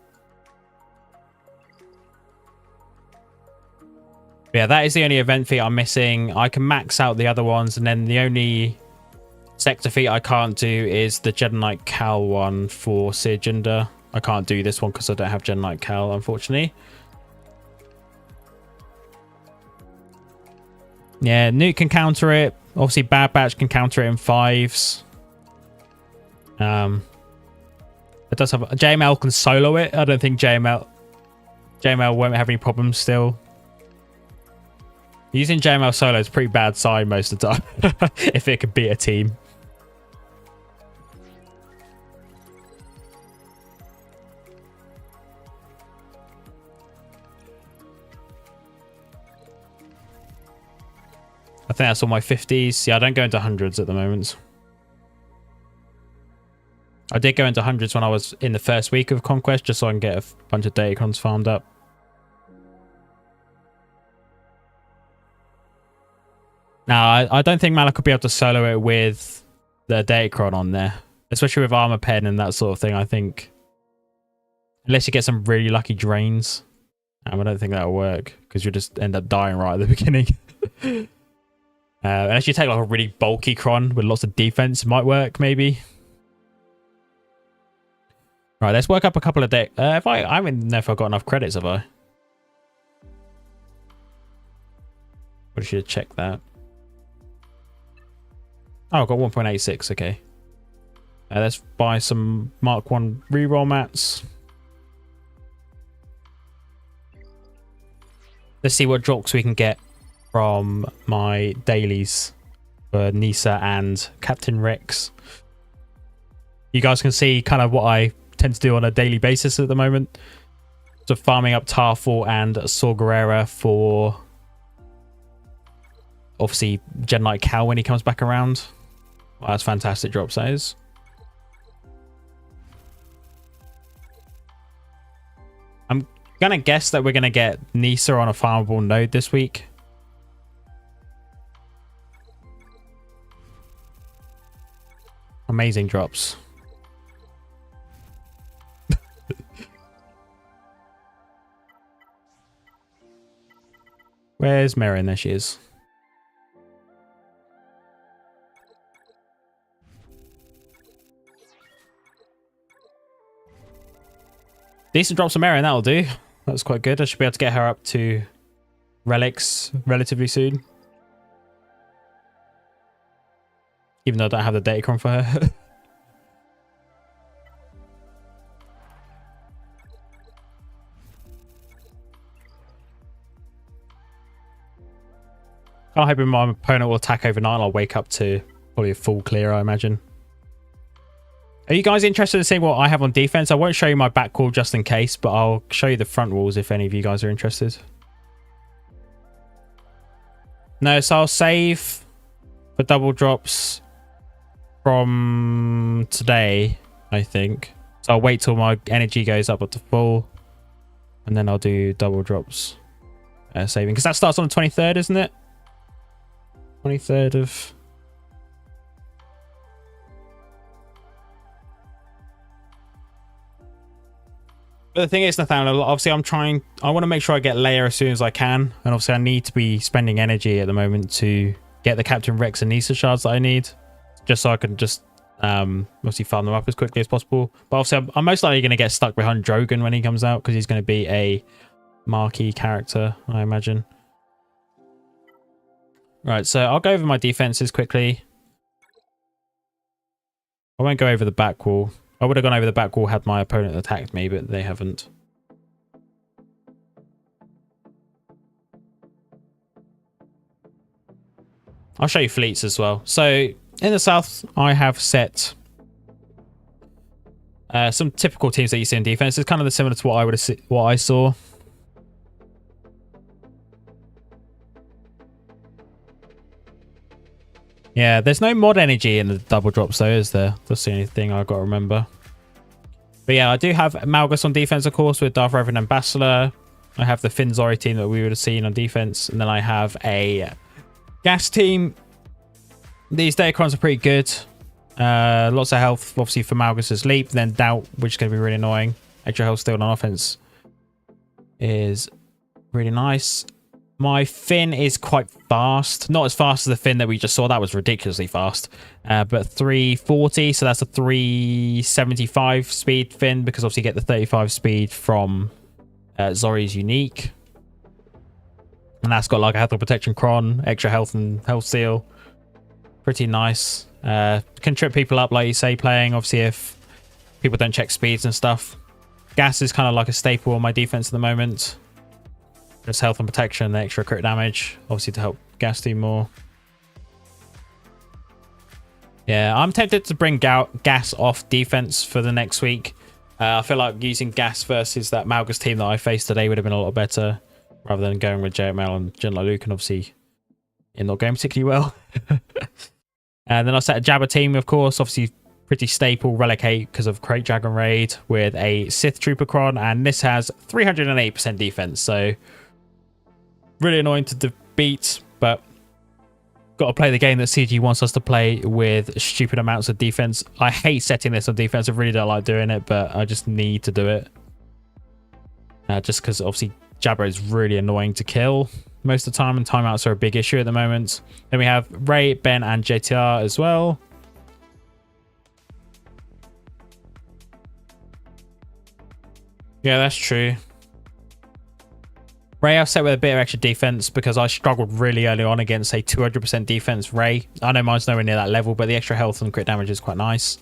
But yeah, that is the only event feat I'm missing. I can max out the other ones, and then the only sector feat I can't do is the Jedi Knight Cal one for Seer Jinder. I can't do this one because I don't have Jedi Knight Cal, unfortunately. Yeah, Nuke can counter it. Obviously, Bad Batch can counter it in 5s. It does have... JML can solo it. I don't think JML won't have any problems still. Using JML solo is a pretty bad sign most of the time. If it could beat a team. I think that's all my 50s. Yeah, I don't go into 100s at the moment. I did go into 100s when I was in the first week of Conquest, just so I can get a bunch of Datacrons farmed up. Now, I don't think Malak will be able to solo it with the Datacron on there. Especially with armor pen and that sort of thing, I think. Unless you get some really lucky drains. I don't think that'll work, because you'll just end up dying right at the beginning. Unless you take like a really bulky cron with lots of defense, it might work, maybe. Right, let's work up a couple of I don't even know if I've got enough credits, have I? I should have checked that. Oh, I've got 1.86, okay. Let's buy some Mark 1 reroll mats. Let's see what drops we can get from my dailies for Nisa and Captain Rex. You guys can see kind of what I tend to do on a daily basis at the moment. So farming up Tarful and Saw Gerrera for obviously Jedi Knight Cal when he comes back around. Well, that's fantastic drops, that is. I'm gonna guess that we're gonna get Nisa on a farmable node this week. Amazing drops. Where's Merrin? There she is. Decent drops of Merrin, that'll do. That's quite good. I should be able to get her up to relics relatively soon. Even though I don't have the Datacron for her. I'm hoping my opponent will attack overnight and I'll wake up to probably a full clear, I imagine. Are you guys interested in seeing what I have on defense? I won't show you my back wall just in case, but I'll show you the front walls if any of you guys are interested. No, so I'll save for double drops. from today, I think. So I'll wait till my energy goes up to full, and then I'll do double drops saving, because that starts on the 23rd, isn't it? 23rd of... But the thing is, Nathaniel, obviously I want to make sure I get Leia as soon as I can. And obviously I need to be spending energy at the moment to get the Captain Rex and Nisa shards that I need. Just so I can just obviously farm them up as quickly as possible. But obviously I'm most likely going to get stuck behind Drogon when he comes out, because he's going to be a marquee character, I imagine. Right, so I'll go over my defenses quickly. I won't go over the back wall. I would have gone over the back wall had my opponent attacked me, but they haven't. I'll show you fleets as well. So in the south, I have set some typical teams that you see in defense. It's kind of similar to what I saw. Yeah, there's no mod energy in the double drops though, is there? That's the only thing I've got to remember. But yeah, I do have Malgus on defense, of course, with Darth Revan and Bastila. I have the Finn Zori team that we would have seen on defense. And then I have a gas team. These Datacrons are pretty good. Lots of health, obviously, for Malgus's leap. Then Doubt, which is going to be really annoying. Extra health still on offense is really nice. My Finn is quite fast. Not as fast as the Finn that we just saw. That was ridiculously fast. But 340. So that's a 375 speed Finn, because obviously you get the 35 speed from Zori's unique. And that's got like a health and protection cron, extra health and health seal. Pretty nice. Can trip people up, like you say, playing. Obviously, if people don't check speeds and stuff. Gas is kind of like a staple on my defense at the moment. Just health and protection, the extra crit damage, obviously to help Gas do more. Yeah, I'm tempted to bring Gas off defense for the next week. I feel like using Gas versus that Malgus team that I faced today would have been a lot better, rather than going with JML and General Luke, and obviously it not going particularly well. And then I set a Jabba team, of course, obviously pretty staple Relic 8 because of Crate Dragon Raid, with a Sith Trooper Cron, and this has 308% defense, so really annoying to beat, but got to play the game that CG wants us to play with stupid amounts of defense. I hate setting this on defense. I really don't like doing it, but I just need to do it. Just because obviously Jabba is really annoying to kill most of the time, and timeouts are a big issue at the moment. Then we have Rey, Ben, and JTR as well. Yeah, that's true. Rey I've set with a bit of extra defense because I struggled really early on against a 200% defense Rey. I know mine's nowhere near that level, but the extra health and crit damage is quite nice.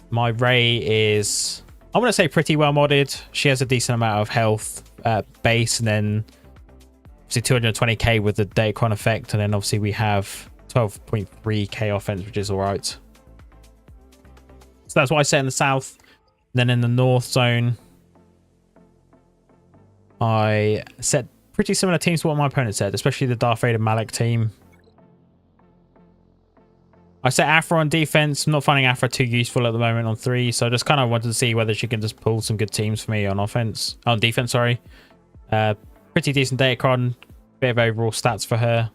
My Rey is, I want to say, pretty well modded. She has a decent amount of health base, and then obviously 220k with the Datacron effect, and then obviously we have 12.3k offense, which is all right. So that's what I set in the south. Then in the north zone, I set pretty similar teams to what my opponent said, especially the Darth Vader Malak team. I set Aphra on defense. I'm not finding Aphra too useful at the moment on 3, so I just kind of wanted to see whether she can just pull some good teams for me on offense. On defense, sorry. Pretty decent Datacron. Bit of overall stats for her.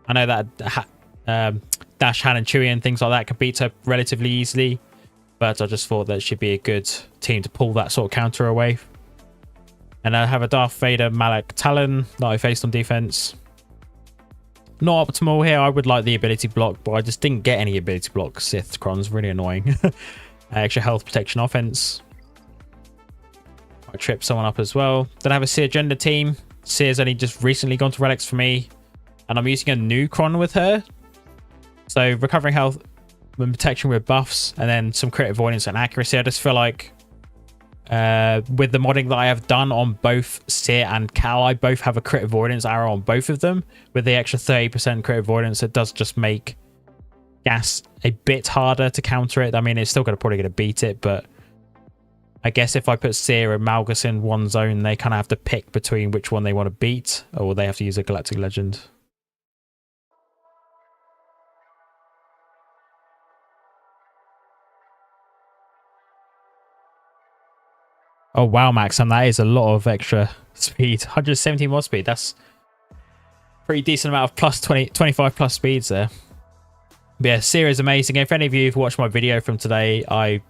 I know that Dash, Han, and Chewie and things like that can beat her relatively easily, but I just thought that she'd be a good team to pull that sort of counter away. And I have a Darth Vader Malak Talon that I faced on defense. Not optimal here. I would like the ability block, but I just didn't get any ability block. Sith Cron's really annoying. Extra health protection offense. I trip someone up as well. Then I have a Cere Gender team. Cere's only just recently gone to relics for me, and I'm using a new Cron with her. So recovering health and protection with buffs, and then some crit avoidance and accuracy. I just feel like with the modding that I have done on both Cere and Cal, I both have a crit avoidance arrow on both of them. With the extra 30% crit avoidance, it does just make Gas a bit harder to counter it. I mean, it's still probably going to beat it, but I guess if I put Cere and Malgus in one zone, they kind of have to pick between which one they want to beat, or they have to use a Galactic Legend. Oh wow, Max, and that is a lot of extra speed. 170 mod speed. That's pretty decent amount of plus 25 plus speeds there. But yeah, Cere is amazing. If any of you have watched my video from today, I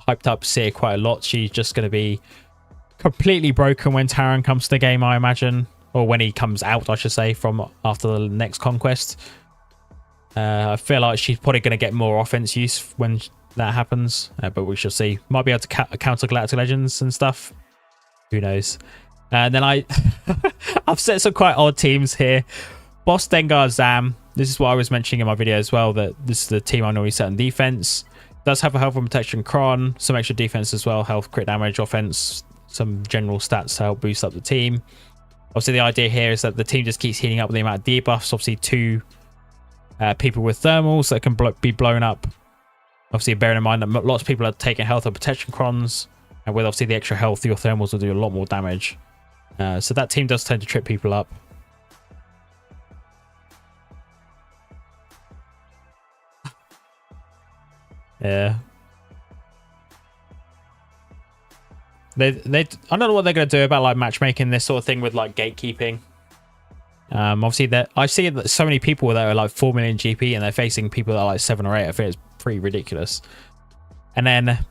hyped up Cere quite a lot. She's just going to be completely broken when Talon comes to the game, I imagine. Or when he comes out, I should say, from after the next conquest. I feel like she's probably going to get more offense use when that happens. But we shall see. Might be able to counter Galactic Legends and stuff. Who knows? And then I've set some quite odd teams here. Boss, Dengar, Zam. This is what I was mentioning in my video as well, that this is the team I normally set on defense. Does have a health and protection cron, some extra defense as well, health, crit damage, offense, some general stats to help boost up the team. Obviously, the idea here is that the team just keeps healing up with the amount of debuffs. Obviously, 2 people with thermals that can be blown up. Obviously, bearing in mind that lots of people are taking health and protection crons, and with obviously the extra health, your thermals will do a lot more damage. So that team does tend to trip people up. Yeah. I don't know what they're going to do about like matchmaking this sort of thing with like gatekeeping. Obviously that I see that so many people that are like 4 million GP and they're facing people that are like 7 or 8. I think it's pretty ridiculous. And then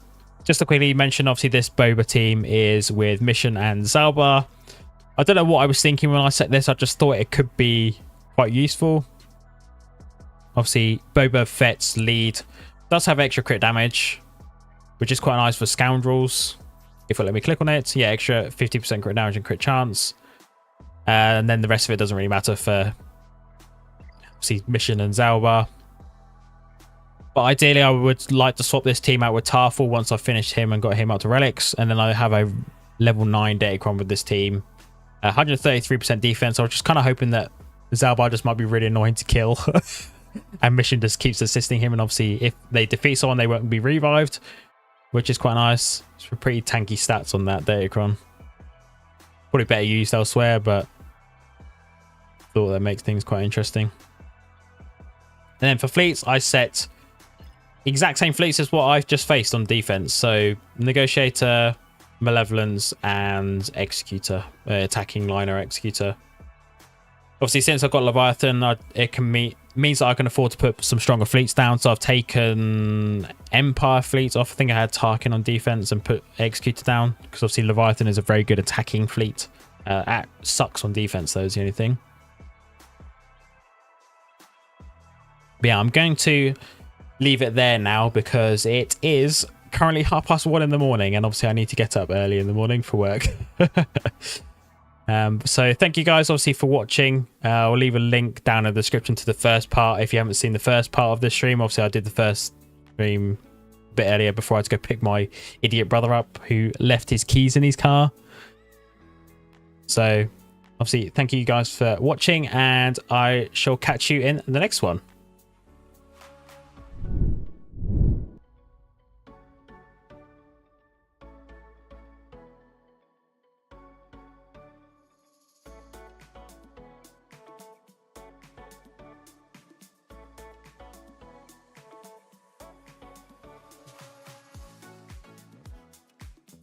just to quickly mention, obviously this Boba team is with Mission and Zalbar. I don't know what I was thinking when I set this. I just thought it could be quite useful. Obviously Boba Fett's lead does have extra crit damage, which is quite nice for scoundrels. If it let me click on it, yeah, extra 50% crit damage and crit chance. And then the rest of it doesn't really matter for obviously Mission and Zalbar. But ideally, I would like to swap this team out with Tarful once I've finished him and got him up to relics. And then I have a level 9 Datacron with this team. 133% defense. I was just kind of hoping that Zalbar just might be really annoying to kill. And Mission just keeps assisting him. And obviously, if they defeat someone, they won't be revived, which is quite nice. It's pretty tanky stats on that Datacron. Probably better used elsewhere, but thought that makes things quite interesting. And then for fleets, I set exact same fleets as what I've just faced on defense. So Negotiator, Malevolence, and Executor, attacking liner Executor. Obviously, since I've got Leviathan, it can means that I can afford to put some stronger fleets down. So I've taken Empire fleets off. I think I had Tarkin on defense and put Executor down, because obviously Leviathan is a very good attacking fleet. Sucks on defense, though, is the only thing. But yeah, I'm going to leave it there now because it is currently 1:30 in the morning, and obviously I need to get up early in the morning for work. So thank you guys obviously for watching. I'll leave a link down in the description to the first part if you haven't seen the first part of this stream. Obviously I did the first stream a bit earlier before I had to go pick my idiot brother up who left his keys in his car. So obviously thank you guys for watching, and I shall catch you in the next one.